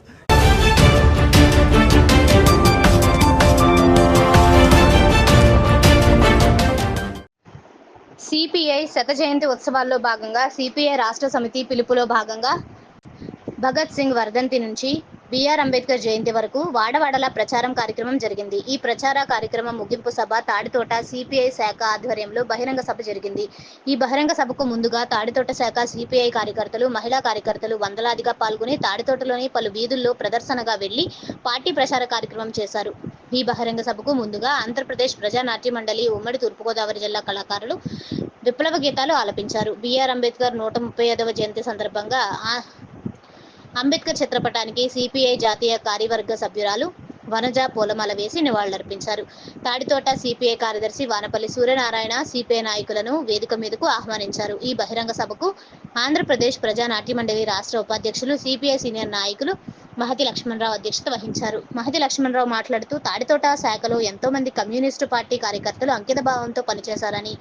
సిపిఐ శత జయంతి ఉత్సవాల్లో భాగంగా సిపిఐ రాష్ట్ర సమితి పిలుపులో భాగంగా భగత్ సింగ్ వర్ధంతి నుంచి బిఆర్ అంబేద్కర్ జయంతి వరకు వాడవాడలా ప్రచారం కార్యక్రమం జరిగింది. ఈ ప్రచార కార్యక్రమం ముగింపు సభ తాడితోట సిపిఐ శాఖ ఆధ్వర్యంలో బహిరంగ సభ జరిగింది. ఈ బహిరంగ సభకు ముందుగా తాడితోట శాఖ సిపిఐ కార్యకర్తలు, మహిళా కార్యకర్తలు వందలాదిగా పాల్గొని తాడితోటలోని పలు వీధుల్లో ప్రదర్శనగా వెళ్లి పార్టీ ప్రచార కార్యక్రమం చేశారు. ఈ బహిరంగ సభకు ముందుగా ఆంధ్రప్రదేశ్ ప్రజా నాట్య మండలి ఉమ్మడి తూర్పుగోదావరి జిల్లా కళాకారులు విప్లవ గీతాలు ఆలపించారు. బిఆర్ అంబేద్కర్ 135వ జయంతి సందర్భంగా అంబేద్కర్ చిత్రపటానికి సిపిఐ జాతీయ కార్యవర్గ సభ్యురాలు వనజ పూలమాల వేసి నివాళులర్పించారు. తాడితోట సిపిఐ కార్యదర్శి వానపల్లి సూర్యనారాయణ సిపిఐ నాయకులను వేదిక మీదకు ఆహ్వానించారు. ఈ బహిరంగ సభకు ఆంధ్రప్రదేశ్ ప్రజా నాట్య మండలి రాష్ట్ర ఉపాధ్యక్షులు సిపిఐ సీనియర్ నాయకులు మహతి లక్ష్మణరావు అధ్యక్షత వహించారు. మహతి లక్ష్మణరావు మాట్లాడుతూ తాడితోట శాఖలో ఎంతో మంది కమ్యూనిస్టు పార్టీ కార్యకర్తలు అంకిత భావంతో పనిచేశారని,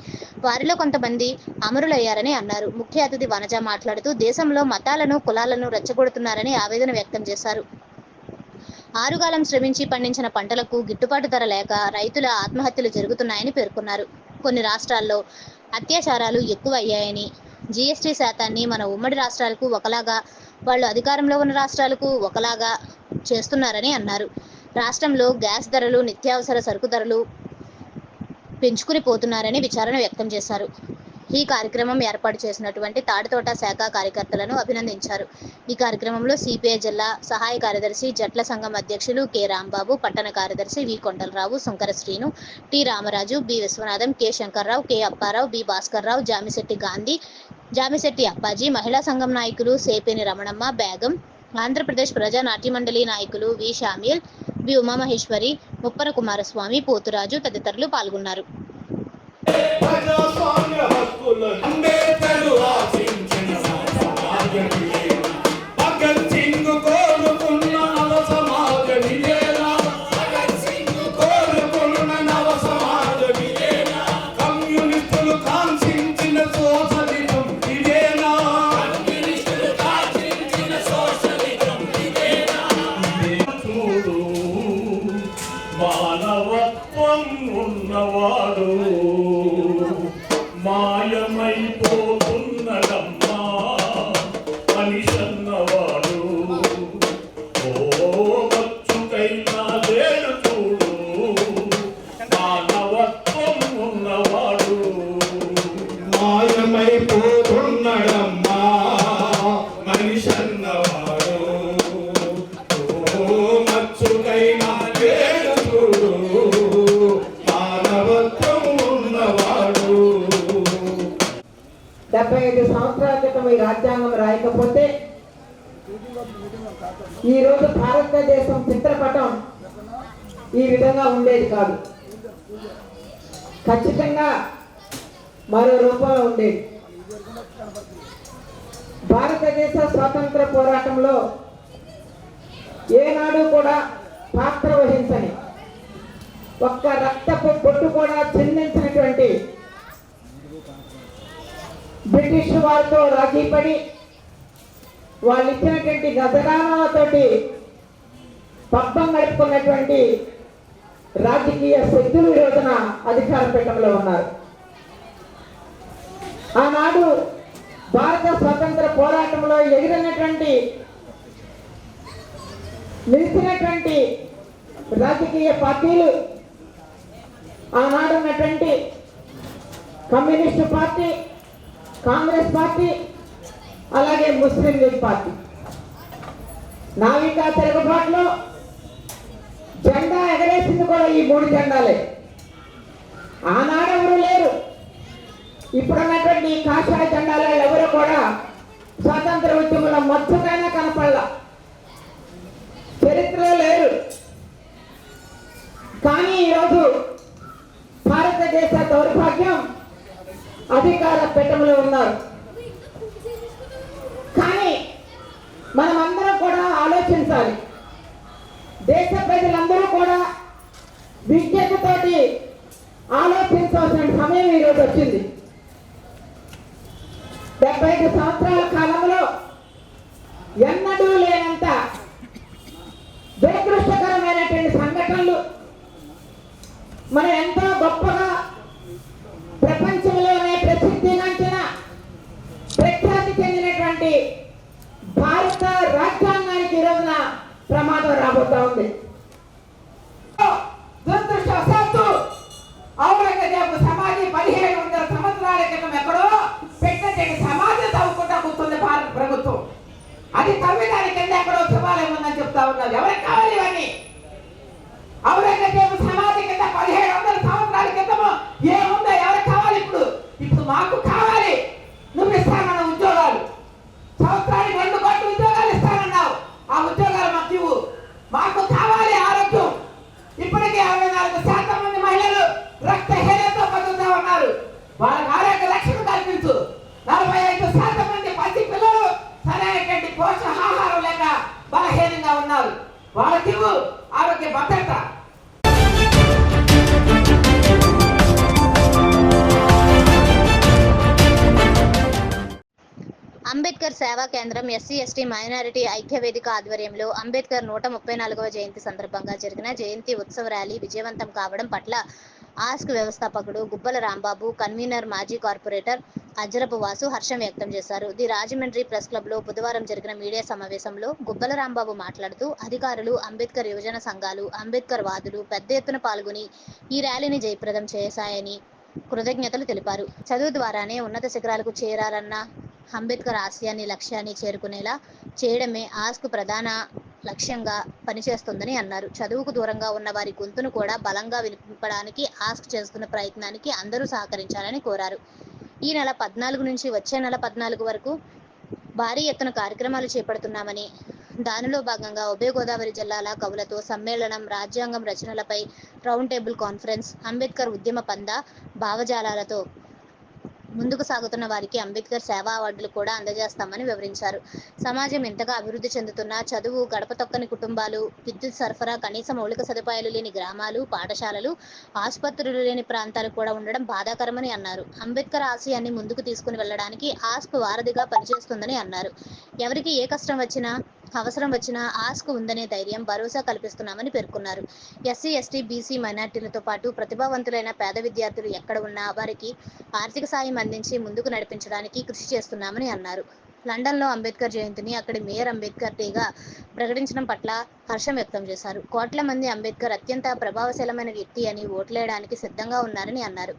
వారిలో కొంతమంది అమరులయ్యారని అన్నారు. ముఖ్య అతిథి వనజ మాట్లాడుతూ దేశంలో మతాలను, కులాలను రెచ్చగొడుతున్నారని ఆవేదన వ్యక్తం చేశారు. ఆరుగాలం శ్రమించి పండించిన పంటలకు గిట్టుబాటు ధర లేక రైతుల ఆత్మహత్యలు జరుగుతున్నాయని పేర్కొన్నారు. కొన్ని రాష్ట్రాల్లో అత్యాచారాలు ఎక్కువ అయ్యాయని, జీఎస్టీ శాతాన్ని మన ఉమ్మడి రాష్ట్రాలకు ఒకలాగా, వాళ్ళు అధికారంలో ఉన్న రాష్ట్రాలకు ఒకలాగా చేస్తున్నారని అన్నారు. రాష్ట్రంలో గ్యాస్ ధరలు, నిత్యావసర సరుకు ధరలు పెంచుకుని పోతున్నారని విచారణ వ్యక్తం చేశారు. ఈ కార్యక్రమం ఏర్పాటు చేసినటువంటి తాడితోట శాఖ కార్యకర్తలను అభినందించారు. ఈ కార్యక్రమంలో సిపిఐ జిల్లా సహాయ కార్యదర్శి, జట్ల సంఘం అధ్యక్షులు కె రాంబాబు, పట్టణ కార్యదర్శి V Kondalarao, Sunkara Srinu, T Ramaraju, B Viswanatham, K Shankarrao, K Apparao, B Bhaskarrao, Jamishetti Gandhi, Jamishetti Appaji, మహిళా సంఘం నాయకులు సేపేని రమణమ్మ బేగం, ఆంధ్రప్రదేశ్ ప్రజా నాట్య మండలి నాయకులు వి షామిల్, బి ఉమామహేశ్వరి, ముప్పన కుమారస్వామి, పోతురాజు తదితరులు పాల్గొన్నారు.
మానవత్వం ఉన్నవాడు మాయమైపోతున్నదమ్మా మనిషన్నవాడు. ఓ మచ్చుకైనా లేడు చూడు, మానవత్వం ఉన్నవాడు మాయమైపోతున్నదమ్మా మనిషన్నవాడు. ఓ మచ్చుకైనా లేడు చూడు, మానవత్వం ఉన్నవాడు.
75 సంవత్సరాల క్రితం ఈ రాజ్యాంగం రాయకపోతే ఈరోజు భారతదేశం చిత్రపటం ఈ విధంగా ఉండేది కాదు. ఖచ్చితంగా మరో రూపంలో ఉండేది. భారతదేశ స్వాతంత్ర పోరాటంలో ఏనాడు కూడా పాత్ర వహించని, ఒక్క రక్తపు బొట్టు కూడా చెందించినటువంటి బ్రిటిష్ వారితో రాజీ పడి వాళ్ళు ఇచ్చినటువంటి గజరానాలతోటి పబ్బం గడుపుకున్నటువంటి రాజకీయ శక్తులు ఈ రోజున అధికార పీఠంలో ఉన్నారు. ఆనాడు భారత స్వతంత్ర పోరాటంలో ఎగిరినటువంటి నిలిచినటువంటి రాజకీయ పార్టీలు ఆనాడు ఉన్నటువంటి కమ్యూనిస్టు పార్టీ, కాంగ్రెస్ పార్టీ, అలాగే ముస్లిం లీగ్ పార్టీ. నావికా తిరుగుబాటులో జెండా ఎగరేసింది కూడా ఈ 3 జెండాలే. ఆనాడు ఎవరు లేరు. ఇప్పుడున్నటువంటి కాషాయ జెండాలో ఎవరు కూడా స్వాతంత్ర ఉద్యమంలో మచ్చుకైనా కనపడలా, చరిత్రలో లేరు. కానీ ఈరోజు భారతదేశ దౌర్భాగ్యం అధికార పీఠంలో ఉన్నారు. కానీ మనమందరం కూడా ఆలోచించాలి. దేశ ప్రజలందరూ కూడా విజ్ఞతతోటి ఆలోచించాల్సిన సమయం ఈరోజు వచ్చింది. 75 సంవత్సరాల కాలంలో ఎన్నడూ లేనంత దురదృష్టకరమైనటువంటి సంఘటనలు, మనం ఎంతో గొప్పగా ప్రపంచంలోనే ప్రసిద్ధిగాంచిన ప్రఖ్యాతి చెందినటువంటి భారత రాజ్యాంగానికి ఈ రోజున ప్రమాదం రాబోతా ఉంది. దురదృష్టవశాత్తు ఔరంగజేబు సమాధి 1700 సంవత్సరాల క్రితం ఎక్కడో పెట్టిన సమాధి తవ్వుకుంటా కూర్చుంది భారత ప్రభుత్వం. అది తవ్విదాని కింద ఎక్కడో శివాలయం ఉందని చెప్తా ఉన్నారు. ఎవరికి కావాలి ఇవన్నీ? ఔరంగజేబు సమాధి కింద 1700 సంవత్సరాల క్రితము ఏముందో ఎవరికి కావాలి? ఇప్పుడు మాకు కావాలి. నువ్వు ఇస్తానన్న ఉద్యోగాలు, సంవత్సరానికి 2 కోట్ల ఉద్యోగాలు ఇస్తానన్నావు. ఆ ఉద్యోగాలు మాకు ఇవ్వు. మాకు కావాలి ఆరోగ్యం. ఇప్పటికే 64% మంది మహిళలు రక్తహీనతతో బతుకుతా ఉన్నారు. వాళ్ళకి ఆరోగ్య రక్షణ కల్పించు. 45% మంది పసి పిల్లలు సరైనటువంటి పోషకాహారం లేక బలహీనంగా ఉన్నారు. వాళ్ళకి ఆరోగ్య భద్రత.
అంబేద్కర్ సేవా కేంద్రం ఎస్సీ/ఎస్టీ మైనారిటీ ఐక్యవేదిక ఆధ్వర్యంలో అంబేద్కర్ 134వ జయంతి సందర్భంగా జరిగిన జయంతి ఉత్సవ ర్యాలీ విజయవంతం కావడం పట్ల ఆస్క్ వ్యవస్థాపకుడు గుబ్బల రాంబాబు, కన్వీనర్ మాజీ కార్పొరేటర్ అజ్జరపు వాసు హర్షం వ్యక్తం చేశారు. ది రాజమండ్రి ప్రెస్ క్లబ్లో బుధవారం జరిగిన మీడియా సమావేశంలో గుబ్బల రాంబాబు మాట్లాడుతూ అధికారులు, అంబేద్కర్ యువజన సంఘాలు, అంబేద్కర్ వాదులు పెద్ద ఎత్తున పాల్గొని ఈ ర్యాలీని జయప్రదం చేశాయని కృతజ్ఞతలు తెలిపారు. చదువు ద్వారానే ఉన్నత శిఖరాలకు చేరారన్న అంబేద్కర్ ఆశయాన్ని, లక్ష్యాన్ని చేరుకునేలా చేయడమే ఆస్క్ ప్రధాన లక్ష్యంగా పనిచేస్తుందని అన్నారు. చదువుకు దూరంగా ఉన్న వారి గొంతును కూడా బలంగా వినిపించడానికి ఆస్క్ చేస్తున్న ప్రయత్నానికి అందరూ సహకరించాలని కోరారు. ఈ నెల 14 నుంచి వచ్చే నెల 14 వరకు భారీ ఎత్తున కార్యక్రమాలు చేపడుతున్నామని, దానిలో భాగంగా ఉభయ గోదావరి జిల్లాల కవులతో సమ్మేళనం, రాజ్యాంగం రచనలపై రౌండ్ టేబుల్ కాన్ఫరెన్స్, అంబేద్కర్ ఉద్యమ పంద భావజాలాలతో ముందుకు సాగుతున్న వారికి అంబేద్కర్ సేవా అవార్డులు కూడా అందజేస్తామని వివరించారు. సమాజం ఎంతగా అభివృద్ధి చెందుతున్నా చదువు గడప తొక్కని కుటుంబాలు, విద్యుత్ సరఫరా, కనీస మౌలిక సదుపాయాలు లేని గ్రామాలు, పాఠశాలలు, ఆసుపత్రులు లేని ప్రాంతాలు కూడా ఉండడం బాధాకరమని అన్నారు. అంబేద్కర్ ఆశయాన్ని ముందుకు తీసుకుని వెళ్లడానికి ఆస్క్ వారధిగా పనిచేస్తుందని అన్నారు. ఎవరికి ఏ కష్టం వచ్చినా, అవసరం వచ్చినా ఆస్క్ ఉందనే ధైర్యం, భరోసా కల్పిస్తున్నామని పేర్కొన్నారు. ఎస్సీ, ఎస్టీ, బీసీ, మైనార్టీలతో పాటు ప్రతిభావంతులైన పేద విద్యార్థులు ఎక్కడ ఉన్నా వారికి ఆర్థిక సాయం అందించి ముందుకు నడిపించడానికి కృషి చేస్తున్నామని అన్నారు. లండన్లో అంబేద్కర్ జయంతిని అక్కడి మేయర్ అంబేద్కర్ డేగా ప్రకటించడం పట్ల హర్షం వ్యక్తం చేశారు. కోట్ల మంది అంబేద్కర్ అత్యంత ప్రభావశీలమైన వ్యక్తి అని ఓట్లేయడానికి సిద్ధంగా ఉన్నారని అన్నారు.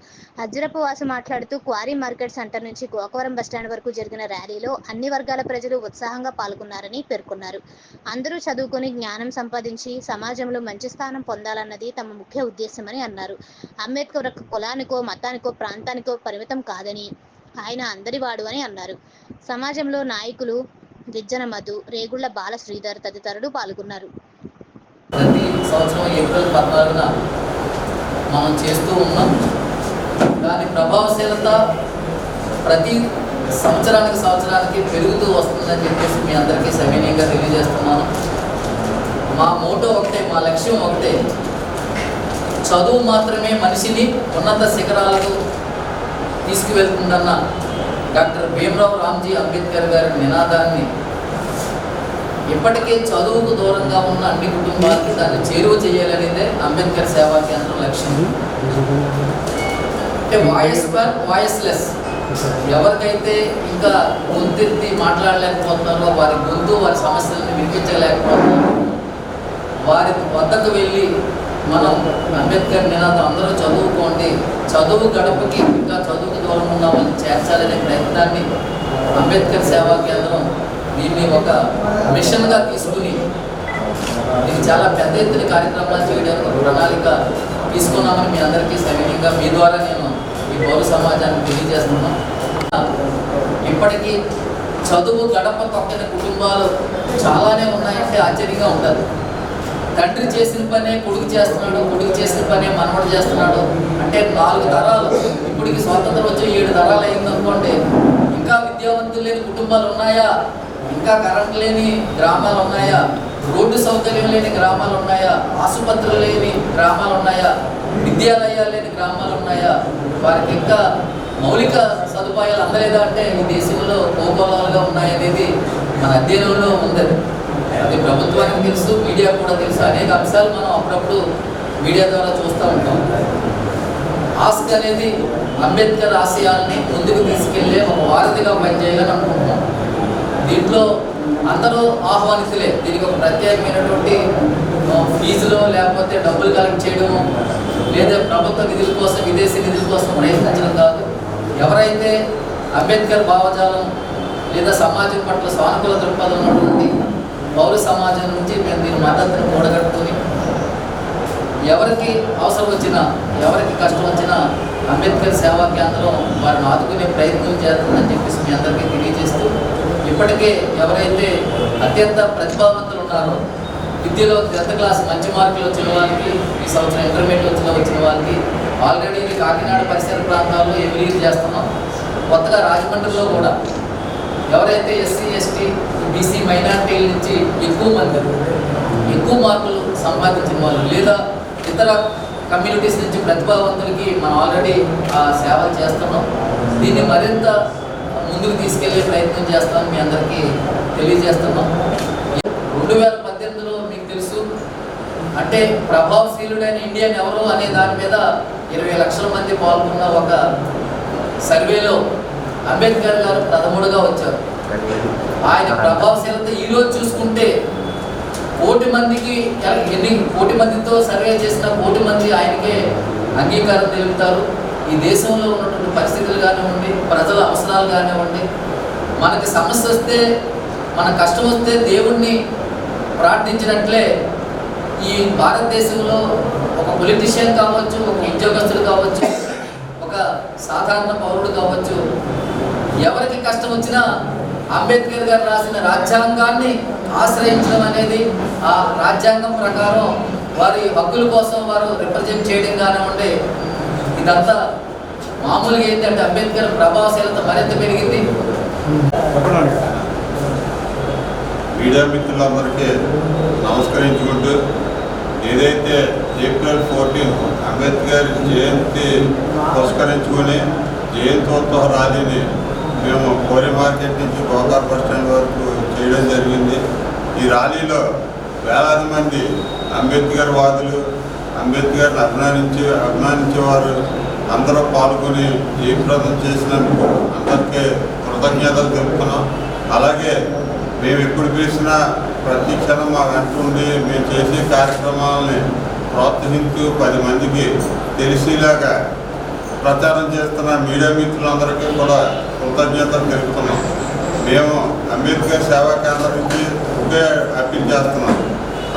అజ్జరపు వాసు మాట్లాడుతూ క్వారీ మార్కెట్ సెంటర్ నుంచి గోకవరం బస్టాండ్ వరకు జరిగిన ర్యాలీలో అన్ని వర్గాల ప్రజలు ఉత్సాహంగా పాల్గొన్నారని పేర్కొన్నారు. అందరూ చదువుకొని జ్ఞానం సంపాదించి సమాజంలో మంచి స్థానం పొందాలన్నది తమ ముఖ్య ఉద్దేశమని అన్నారు. అంబేద్కర్ కులానికో, మతానికో, ప్రాంతానికో పరిమితం కాదని, ఆయన అందరివాడు అని అన్నారు. సమాజంలో నాయకులు గిజ్జన మధు, రేగుళ్ల బాల శ్రీధర్ తదితరులు పాల్గొన్నారు.
ప్రతి సంవత్సరం ఏప్రిల్ 14న మనం చేస్తూ ఉన్నాం. దాని ప్రభావశీలత ప్రతి సంవత్సరానికి పెరుగుతూ వస్తుందని చెప్పేసి మీ అందరికీ సవినయంగా తెలియజేస్తున్నాను. మా మోటో ఒకటే, మా లక్ష్యం ఒకటే. చదువు మాత్రమే మనిషిని ఉన్నత శిఖరాలకు తీసుకువెళ్తుందన్న డాక్టర్ భీమరావు రామ్జీ అంబేద్కర్ గారి నినాదాన్ని ఇప్పటికే చదువుకు దూరంగా ఉన్న అన్ని కుటుంబాలకి దాన్ని చేరువ చేయాలనేదే అంబేద్కర్ సేవా కేంద్రం లక్ష్యం. అంటే వాయిస్లెస్ ఎవరికైతే ఇంకా గొంతెత్తి మాట్లాడలేకపోతున్నారో, వారి గొంతు వారి సమస్యలను వినిపించలేకపోతున్నారో వారి వద్దకు వెళ్ళి మనం అంబేద్కర్ నినాదం అందరూ చదువుకోండి, చదువు గడపకి ఇంకా చదువుకు దూరం ఉన్న వాళ్ళని చేర్చాలనే ప్రయత్నాన్ని అంబేద్కర్ సేవా కేంద్రం దీన్ని ఒక మిషన్గా తీసుకుని ఇది చాలా పెద్ద ఎత్తున కార్యక్రమాలు చేయడానికి ఒక ప్రణాళిక తీసుకున్నామని మీ అందరికీ సవినీయంగా మీ ద్వారా నేను ఈ పౌర సమాజానికి తెలియజేస్తున్నాను. ఇప్పటికీ చదువు గడప తొక్కని కుటుంబాలు చాలానే ఉన్నాయంటే ఆశ్చర్యంగా ఉంటుంది. తండ్రి చేసిన పనే కొడుకు చేస్తున్నాడు, కొడుకు చేసిన పనే మనవడు చేస్తున్నాడు అంటే 4 తరాలు. ఇప్పటికి స్వాతంత్రం వచ్చి 7 తరాలు అయిందనుకోండి. ఇంకా విద్యావంతులు లేని కుటుంబాలు ఉన్నాయా? ఇంకా కరెంట్ లేని గ్రామాలు ఉన్నాయా? రోడ్డు సౌకర్యం లేని గ్రామాలు ఉన్నాయా? ఆసుపత్రులు లేని గ్రామాలు ఉన్నాయా? విద్యాలయాలు లేని గ్రామాలు ఉన్నాయా? వారికి ఇంకా మౌలిక సదుపాయాలు అందలేదా అంటే ఈ దేశంలో కోకోలాలుగా ఉన్నాయనేది మన అధ్యయనంలో ఉంది. అది ప్రభుత్వానికి తెలుసు, మీడియా కూడా తెలుసు. అనేక అంశాలు మనం అప్పుడప్పుడు మీడియా ద్వారా చూస్తూ ఉంటాం. ఆస్క్ అనేది అంబేద్కర్ ఆశయాల్ని ముందుకు తీసుకెళ్లే ఒక వారధిగా పనిచేయాలని అనుకుంటున్నాం. దీంట్లో అందరూ ఆహ్వానితులే. దీనికి ఒక ప్రత్యేకమైనటువంటి ఫీజులో లేకపోతే డబ్బులు కలెక్ట్ చేయడము లేదా ప్రభుత్వ నిధుల కోసం విదేశీ నిధుల కోసం ప్రయత్నించడం కాదు. ఎవరైతే అంబేద్కర్ భావజాలం లేదా సమాజం పట్ల సానుకూల దృక్పథం ఉన్నటువంటి పౌర సమాజం నుంచి మేము దీని మద్దతును కూడగట్టుకొని ఎవరికి అవసరం వచ్చినా, ఎవరికి కష్టం వచ్చినా అంబేద్కర్ సేవా కేంద్రం వారిని ఆదుకునే ప్రయత్నం చేస్తుందని చెప్పేసి మీ అందరికీ తెలియజేస్తూ, ఇప్పటికే ఎవరైతే అత్యంత ప్రతిభావంతులు ఉన్నారో విద్యలో 10th క్లాస్ మంచి మార్కులు వచ్చిన వాళ్ళకి, ఈ సంవత్సరం ఇంటర్మీడియట్ వచ్చిన వాళ్ళకి ఆల్రెడీ కాకినాడ పరిసర ప్రాంతాల్లో ఎవ్రీ ఇయర్ చేస్తున్నాం. కొత్తగా రాజమండ్రిలో కూడా ఎవరైతే ఎస్సీ ఎస్టీ బీసీ మైనారిటీల నుంచి ఎక్కువ మార్కులు సంపాదించిన వాళ్ళు లేదా ఇతర కమ్యూనిటీస్ నుంచి ప్రతిభావంతులకి మనం ఆల్రెడీ సేవలు చేస్తున్నాం. దీన్ని మరింత ముందుకు తీసుకెళ్లే ప్రయత్నం చేస్తామని మీ అందరికీ తెలియజేస్తున్నాం. 2018లో మీకు తెలుసు అంటే ప్రభావశీలుడైన ఇండియన్ ఎవరు అనే దాని మీద 20 లక్షల మంది పాల్గొన్న ఒక సర్వేలో అంబేద్కర్ గారు ప్రథముడుగా వచ్చారు. ఆయన ప్రభావశీలత ఈరోజు చూసుకుంటే కోటి మందితో సర్వే చేసిన కోటి మంది ఆయనకే అంగీకారం తెలుపుతారు. ఈ దేశంలో ఉన్నటువంటి పరిస్థితులు కానివ్వండి, ప్రజల అవసరాలు కానివ్వండి, మనకి సమస్య వస్తే, మన కష్టం వస్తే దేవుణ్ణి ప్రార్థించినట్లే ఈ భారతదేశంలో ఒక పొలిటీషియన్ కావచ్చు, ఒక ఉద్యోగస్తుడు కావచ్చు, ఒక సాధారణ పౌరుడు కావచ్చు, ఎవరికి కష్టం వచ్చినా అంబేద్కర్ గారు రాసిన రాజ్యాంగాన్ని ఆశ్రయించడం అనేది, ఆ రాజ్యాంగం ప్రకారం వారి హక్కుల కోసం వారు రిప్రజెంట్ చేయడం కానివ్వండి, ఇదంతా మామూలుగా ఏంటంటే అంబేద్కర్ ప్రభావశీలత మరింత పెరిగింది.
మీడియా మిత్రులందరికీ నమస్కరించుకుంటూ, ఏదైతే ఏప్రిల్ 14 అంబేద్కర్ జయంతి పురస్కరించుకొని జయంతోత్సవ ర్యాలీని మేము కోరి మార్కెట్ నుంచి గోకార్ బస్ స్టాండ్ వరకు చేయడం జరిగింది. ఈ ర్యాలీలో వేలాది మంది అంబేద్కర్ వాదులు, అంబేద్కర్ని అభిమానించేవారు అందరూ పాల్గొని జయప్రదం చేసినందుకు అందరికీ కృతజ్ఞతలు తెలుపుతున్నాం. అలాగే మేము ఎప్పుడు పిలిచినా ప్రతి క్షణం మా వెంట ఉండి మేము చేసే కార్యక్రమాలని ప్రోత్సహిస్తూ 10 మందికి తెలిసేలాగా ప్రచారం చేస్తున్న మీడియా మిత్రులందరికీ కూడా కృతజ్ఞతలు తెలుపుతున్నాం. మేము అంబేద్కర్ సేవా కేంద్రం నుంచి ఒకే అప్పీల్ చేస్తున్నాం,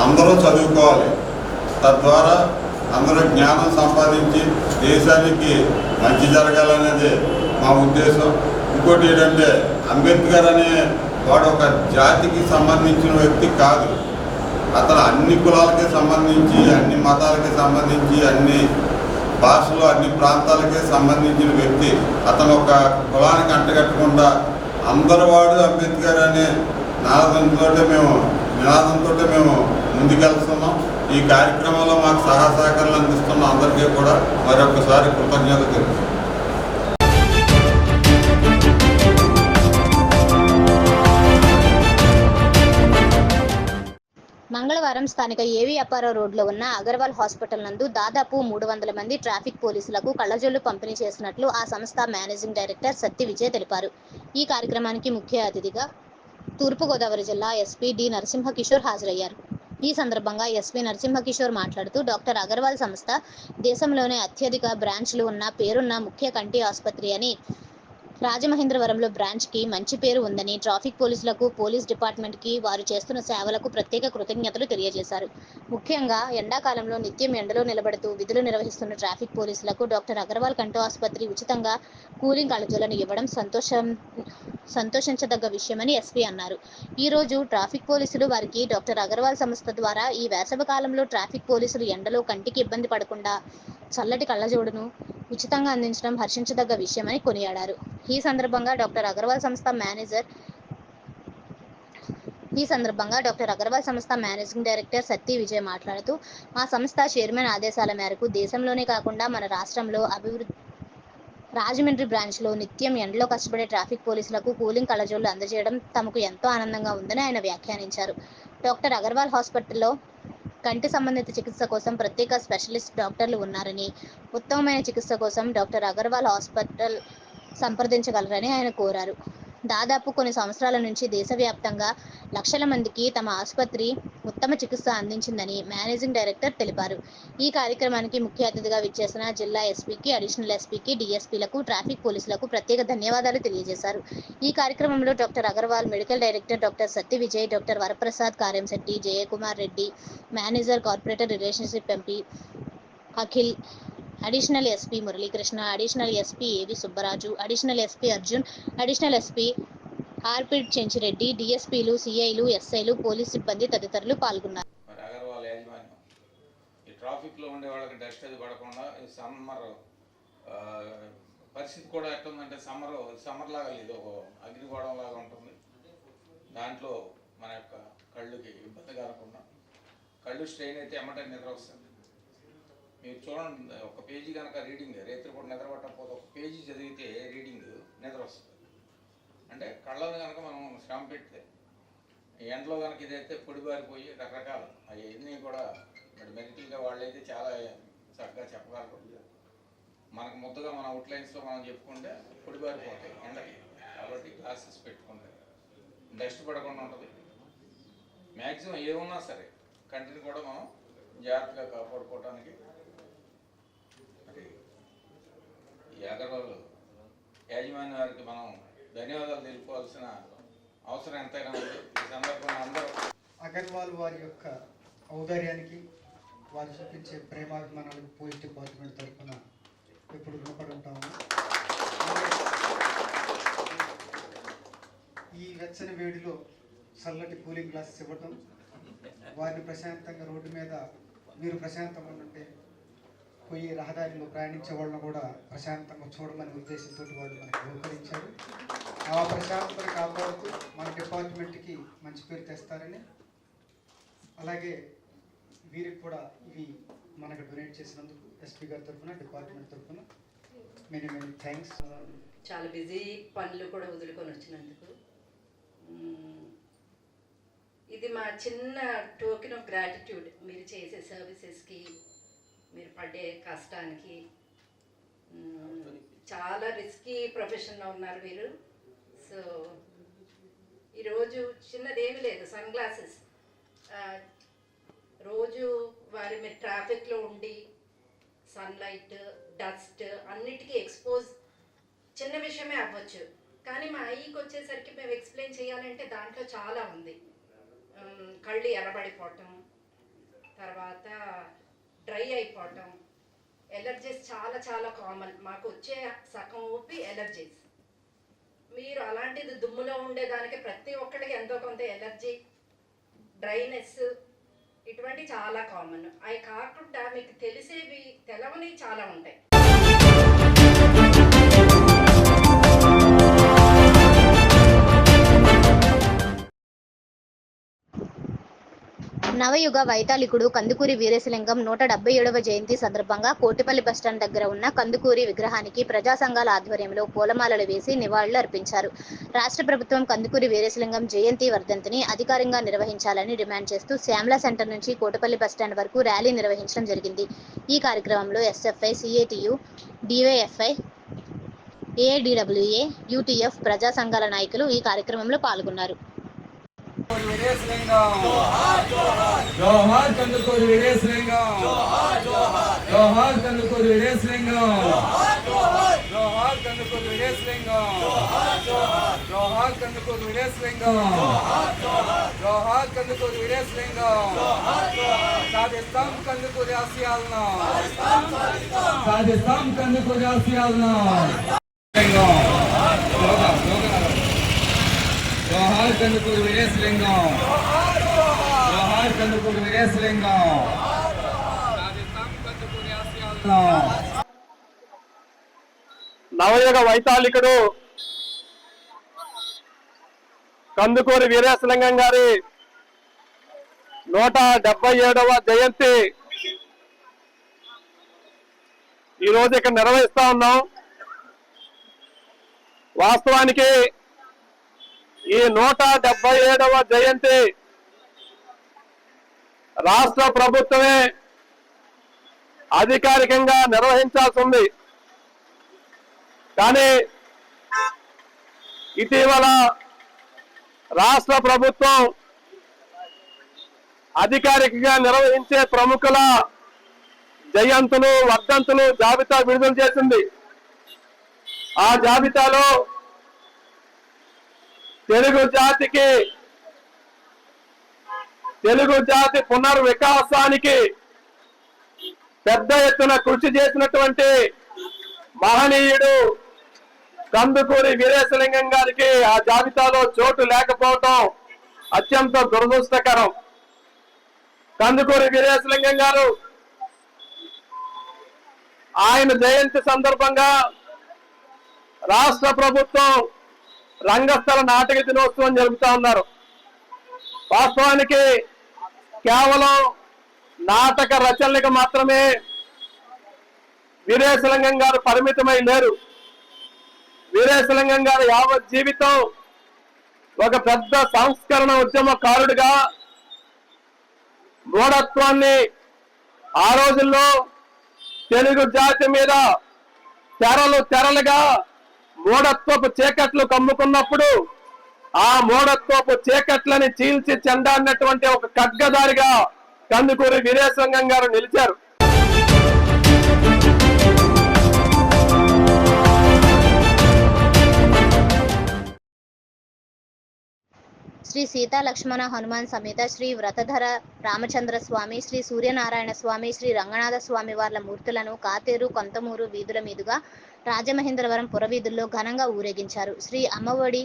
అందరూ చదువుకోవాలి. తద్వారా అందరూ జ్ఞానం సంపాదించి దేశానికి మంచి జరగాలనేది మా ఉద్దేశం. ఇంకోటి ఏంటంటే అంబేద్కర్ అనే వాడు ఒక జాతికి సంబంధించిన వ్యక్తి కాదు. అతను అన్ని కులాలకి సంబంధించి, అన్ని మతాలకి సంబంధించి, అన్ని భాషలు, అన్ని ప్రాంతాలకి సంబంధించిన వ్యక్తి. అతను ఒక కులానికి అంటగట్టకుండా అందరు వాడు అంబేద్కర్ అనే నినాదంతో మేము ముందుకెళ్తున్నాం. ఈ కార్యక్రమంలో మాకు సహకారాలు అందిస్తున్న అందరికీ కూడా మరొకసారి కృతజ్ఞత తెలుపుతున్నాం.
శుక్రవారం స్థానిక ఏవి అప్పారావు రోడ్లో ఉన్న అగర్వాల్ హాస్పిటల్ నందు దాదాపు 300 మంది ట్రాఫిక్ పోలీసులకు కళ్లజోళ్లు పంపిణీ చేసినట్లు ఆ సంస్థ మేనేజింగ్ డైరెక్టర్ సత్తి విజయ్ తెలిపారు. ఈ కార్యక్రమానికి ముఖ్య అతిథిగా తూర్పుగోదావరి జిల్లా ఎస్పీ డి నరసింహకిషోర్ హాజరయ్యారు. ఈ సందర్భంగా ఎస్పీ నరసింహకిషోర్ మాట్లాడుతూ డాక్టర్ అగర్వాల్ సంస్థ దేశంలోనే అత్యధిక బ్రాంచ్లు ఉన్న పేరున్న ముఖ్య కంటి ఆసుపత్రి అని, రాజమహేంద్రవరంలో బ్రాంచ్కి మంచి పేరు ఉందని, ట్రాఫిక్ పోలీసులకు, పోలీస్ డిపార్ట్మెంట్కి వారు చేస్తున్న సేవలకు ప్రత్యేక కృతజ్ఞతలు తెలియజేశారు. ముఖ్యంగా ఎండాకాలంలో నిత్యం ఎండలో నిలబడుతూ విధులు నిర్వహిస్తున్న ట్రాఫిక్ పోలీసులకు డాక్టర్ అగర్వాల్ కంటి ఆసుపత్రి ఉచితంగా కూలింగ్ కళ్లజోళ్లను ఇవ్వడం సంతోషించదగ్గ విషయమని ఎస్పీ అన్నారు. ఈ రోజు ట్రాఫిక్ పోలీసులు వారికి డాక్టర్ అగర్వాల్ సంస్థ ద్వారా ఈ వేసవి కాలంలో ట్రాఫిక్ పోలీసులు ఎండలో కంటికి ఇబ్బంది పడకుండా చల్లటి కళ్లజోడును ఉచితంగా అందించడం హర్షించదగ్గ విషయమని కొనియాడారు. ఈ సందర్భంగా డాక్టర్ అగర్వాల్ సంస్థ మేనేజింగ్ డైరెక్టర్ సత్తి విజయ్ మాట్లాడుతూ, మా సంస్థ చైర్మన్ ఆదేశాల మేరకు దేశంలోనే కాకుండా మన రాష్ట్రంలో రాజమండ్రి బ్రాంచ్లో నిత్యం ఎండలో కష్టపడే ట్రాఫిక్ పోలీసులకు కూలింగ్ కళ్లజోళ్లు అందజేయడం తమకు ఎంతో ఆనందంగా ఉందని ఆయన వ్యాఖ్యానించారు. డాక్టర్ అగర్వాల్ హాస్పిటల్లో కంటి సంబంధిత చికిత్స కోసం ప్రత్యేక స్పెషలిస్ట్ డాక్టర్లు ఉన్నారని, ఉత్తమమైన చికిత్స కోసం డాక్టర్ అగర్వాల్ హాస్పిటల్ సంప్రదించగలరని ఆయన కోరారు. దాదాపు కొన్ని సంవత్సరాల నుంచి దేశవ్యాప్తంగా లక్షల మందికి తమ ఆసుపత్రి ఉత్తమ చికిత్స అందించిందని మేనేజింగ్ డైరెక్టర్ తెలిపారు. ఈ కార్యక్రమానికి ముఖ్య అతిథిగా విచ్చేసిన జిల్లా ఎస్పీకి, అడిషనల్ ఎస్పీకి, డీఎస్పీలకు, ట్రాఫిక్ పోలీసులకు ప్రత్యేక ధన్యవాదాలు తెలియజేశారు. ఈ కార్యక్రమంలో doctor Agarwal medical director doctor Satti Vijay, doctor Varaprasad Karyamshetti, Jayakumar Reddy, manager corporator relationship MP Akhil, additional SP Muralikrishna, additional SP AV Subbaraju, additional SP Arjun, additional SP ఆర్పిడ్ చెంచిరెడ్డి, డీఎస్పీలు, సిఐలు, ఎస్ఐలు, పోలీస్ సిబ్బంది తదితరులు పాల్గొన్నారు.
మరి అగర్వాల్ యాజమాన్యం ఈ ట్రాఫిక్లో ఉండే వాళ్ళకి డస్ట్ అది పడకుండా ఈ సమ్మర్ పరిస్థితి కూడా ఎట్లుందంటే సమ్మర్ లాగా లేదు, ఒక అగ్నిగోళం లాగా ఉంటుంది. దాంట్లో మన యొక్క కళ్ళుకి ఇబ్బంది కలగకుండా, కళ్ళు స్ట్రెయిన్ అయితే ఎమ్మటే నిద్ర వస్తుంది. మీరు చూడండి, ఒక పేజీ కనుక రీడింగ్ రేత్రి కూడా నిద్ర పట్టకపోతే ఒక పేజీ చదివితే రీడింగ్ నిద్ర వస్తుంది. అంటే కళ్ళను కనుక మనం శ్రమ పెడితే, ఎండలో కనుక ఇదైతే పొడిబారిపోయి రకరకాల అవన్నీ కూడా మరి మెడికల్గా వాళ్ళైతే చాలా చక్కగా చెప్పగలరు. మనకు ముద్దగా మన అవుట్లైన్స్లో మనం చెప్పుకుంటే పొడిబారిపోతాయి ఎండకి. కాబట్టి గ్లాసెస్ పెట్టుకుంటే డస్ట్ పడకుండా ఉంటుంది. మ్యాక్సిమం ఏమున్నా సరే కంటిని కూడా మనం జాగ్రత్తగా కాపాడుకోవడానికి మరి ఈ అగర్వాల్ యాజమాన్య వారికి మనం ధన్యవాదాలు తెలుపుకోవాల్సిన అవసరం ఎంతైనా ఉంది. ఈ సందర్భంగా అందరూ
అగర్వాల్ వారి యొక్క ఔదార్యానికి, వారు చూపించే ప్రేమాభిమానాలకు పోలీస్ డిపార్ట్మెంట్ తరఫున ఎప్పుడు రుణపడి ఉంటాము. ఈ వెచ్చని వేడిలో చల్లటి కూలింగ్ గ్లాసెస్ ఇవ్వడం, వారిని ప్రశాంతంగా రోడ్డు మీద మీరు ప్రశాంతంగా ఉంటే పోయి రహదారిలో ప్రయాణించే వాళ్ళని కూడా ప్రశాంతంగా చూడమనే ఉద్దేశంతో వాళ్ళు మనకు సహకరించారు. ఆ ప్రశాంతతను కాపాడుతూ మన డిపార్ట్మెంట్కి మంచి పేరు తెస్తారని, అలాగే వీరికి కూడా ఇవి మనకు డొనేట్ చేసినందుకు ఎస్పీ గారి తరఫున, డిపార్ట్మెంట్ తరఫున మెనీ థ్యాంక్స్.
చాలా బిజీ పనులు కూడా వదులుకొని వచ్చినందుకు ఇది మా చిన్న టోకెన్ ఆఫ్ గ్రాటిట్యూడ్. మీరు చేసే సర్వీసెస్కి, మీరు పడే కష్టానికి. చాలా రిస్కీ ప్రొఫెషన్లో ఉన్నారు మీరు. సో ఈరోజు చిన్నదేమీ లేదు, సన్ గ్లాసెస్. రోజు వారి మీరు ట్రాఫిక్లో ఉండి సన్లైట్, డస్ట్ అన్నిటికీ ఎక్స్పోజ్ చిన్న విషయమే అవ్వచ్చు, కానీ మా ఐకి వచ్చేసరికి మేము ఎక్స్ప్లెయిన్ చేయాలంటే దాంట్లో చాలా ఉంది. కళ్ళు ఎర్రబడిపోవటం, తర్వాత డ్రై అయిపోవటం, ఎలర్జీస్ చాలా చాలా కామన్. మాకు వచ్చే సగం ఊపి ఎలర్జీస్. మీరు అలాంటిది దుమ్ములో ఉండేదానికి ప్రతి ఒక్కరికి ఎంతో కొంత ఎలర్జీ, డ్రైనెస్ ఇటువంటి చాలా కామన్. అవి కాకుండా మీకు తెలిసేవి తెలవని చాలా ఉంటాయి.
నవయుగ వైతాళికుడు కందుకూరి వీరేశలింగం 177వ జయంతి సందర్భంగా కోటిపల్లి బస్టాండ్ దగ్గర ఉన్న కందుకూరి విగ్రహానికి ప్రజా సంఘాల ఆధ్వర్యంలో పూలమాలలు వేసి నివాళులు అర్పించారు. రాష్ట్ర ప్రభుత్వం కందుకూరి వీరేశలింగం జయంతి వర్ధంతిని అధికారికంగా నిర్వహించాలని డిమాండ్ చేస్తూ శ్యామలా సెంటర్ నుంచి కోటిపల్లి బస్టాండ్ వరకు ర్యాలీ నిర్వహించడం జరిగింది. ఈ కార్యక్రమంలో ఎస్ఎఫ్ఐ, సిఐటియు, డివైఎఫ్ఐ, ఏఐడిడబ్ల్యూఏ, యూటీఎఫ్ ప్రజా సంఘాల నాయకులు ఈ కార్యక్రమంలో పాల్గొన్నారు.
జోహార్ కందుకూరి వీరేశలింగం, జోహార్ కందుకూరి వీరేశలింగం, జోహార్ కందుకూరి వీరేశలింగం, జోహార్ కందుకూరి వీరేశలింగం, జోహార్ కందుకూరి వీరేశలింగం. సాధిస్తాం కందుకూరి ఆశయాలను, సాధిస్తాం కందుకూరి ఆశయాలను. జోహార్ కందుకూరి వీరేశలింగం, జోహార్ కందుకూరి వీరేశలింగం.
నవయుగ వైతాళికుడు కందుకూరి వీరేశలింగం గారి 177వ జయంతి ఈరోజు ఇక్కడ నిర్వహిస్తా ఉన్నాం. వాస్తవానికి ఈ 177వ జయంతి రాష్ట్ర ప్రభుత్వమే అధికారికంగా నిర్వహించాల్సి ఉంది. కానీ ఇటీవల రాష్ట్ర ప్రభుత్వం అధికారికంగా నిర్వహించే ప్రముఖుల జయంతులు, వర్ధంతులు జాబితా విడుదల చేసింది. ఆ జాబితాలో తెలుగు జాతి పునర్వికాసానికి పెద్ద ఎత్తున కృషి చేసినటువంటి మహనీయుడు కందుకూరి వీరేశలింగం గారికి ఆ జాబితాలో చోటు లేకపోవటం అత్యంత దురదృష్టకరం. కందుకూరి వీరేశలింగం గారు ఆయన జయంతి సందర్భంగా రాష్ట్ర ప్రభుత్వం రంగస్థల నాటక దినోత్సవం జరుపుతా ఉన్నారు. వాస్తవానికి కేవలం నాటక రచనలకు మాత్రమే వీరేశలింగం గారు పరిమితమై లేరు. వీరేశలింగం గారు యావత్ జీవితం ఒక పెద్ద సంస్కరణ ఉద్యమకారుడిగా మూఢత్వాన్ని ఆ రోజుల్లో తెలుగు జాతి మీద తెరలుగా మూఢత్వపు చీకట్లు కమ్ముకున్నప్పుడు ఆ మూఢత్వపు చీకట్లని చీల్చి చెండాడినటువంటి ఒక ఖడ్గదారిగా కందుకూరి వీరేశలింగం గారు నిలిచారు.
శ్రీ సీతా లక్ష్మణ హనుమాన్ సమేత శ్రీ వ్రతధర రామచంద్ర స్వామి, శ్రీ సూర్యనారాయణ స్వామి, శ్రీ రంగనాథ స్వామి వార్ల మూర్తులను కాతేరు, కొంతమూరు వీధుల మీదుగా రాజమహేంద్రవరం పురవీధుల్లో ఘనంగా ఊరేగించారు. శ్రీ అమ్మఒడి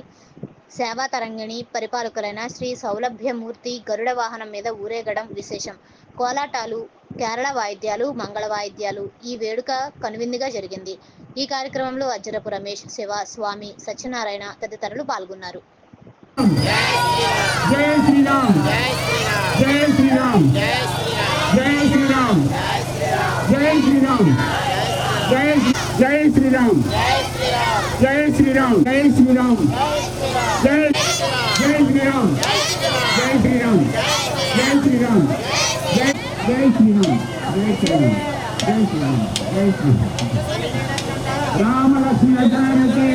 సేవా తరంగిణి పరిపాలకులైన శ్రీ సౌలభ్యమూర్తి గరుడ వాహనం మీద ఊరేగడం విశేషం. కోలాటాలు, కేరళ వాయిద్యాలు, మంగళ వాయిద్యాలు ఈ వేడుక కనువిందుగా జరిగింది. ఈ కార్యక్రమంలో అజ్జరపు రమేష్, శివ, స్వామి, సత్యనారాయణ తదితరులు పాల్గొన్నారు.
జై శ్రీరామ్, జై శ్రీరామ్, జై శ్రీరామ్, జై శ్రీరామ్, జై శ్రీరామ్, జై శ్రీరామ్, జై శ్రీరామ్, జై శ్రీరామ్, జై శ్రీరామ్, జై శ్రీరామ్, జై శ్రీరామ్, జై శ్రీరామ్, జై శ్రీరామ్, జై శ్రీరామ్. రామ లక్ష్మణ జానకి,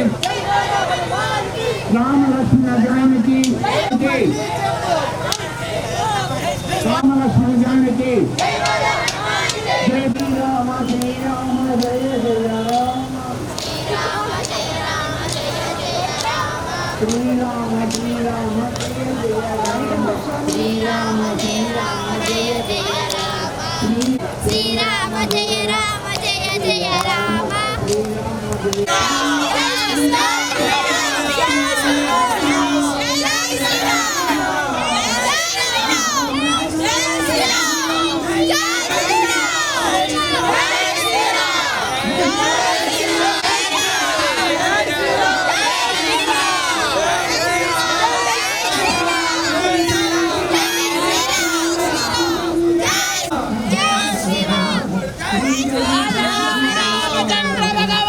రామ లక్ష్మణ జానకి, రామ లక్ష్మణ జానకి. జై శ్రీరామ, జై రామ, జయ జయ రామ, శ్రీరామ శ్రీరామ జయ జయ రామ, శ్రీరామ శ్రీరామ జయ జయ రామ, శ్రీరామ జయ రామ జయ జయ రామ, రామచంద్ర భగవాన్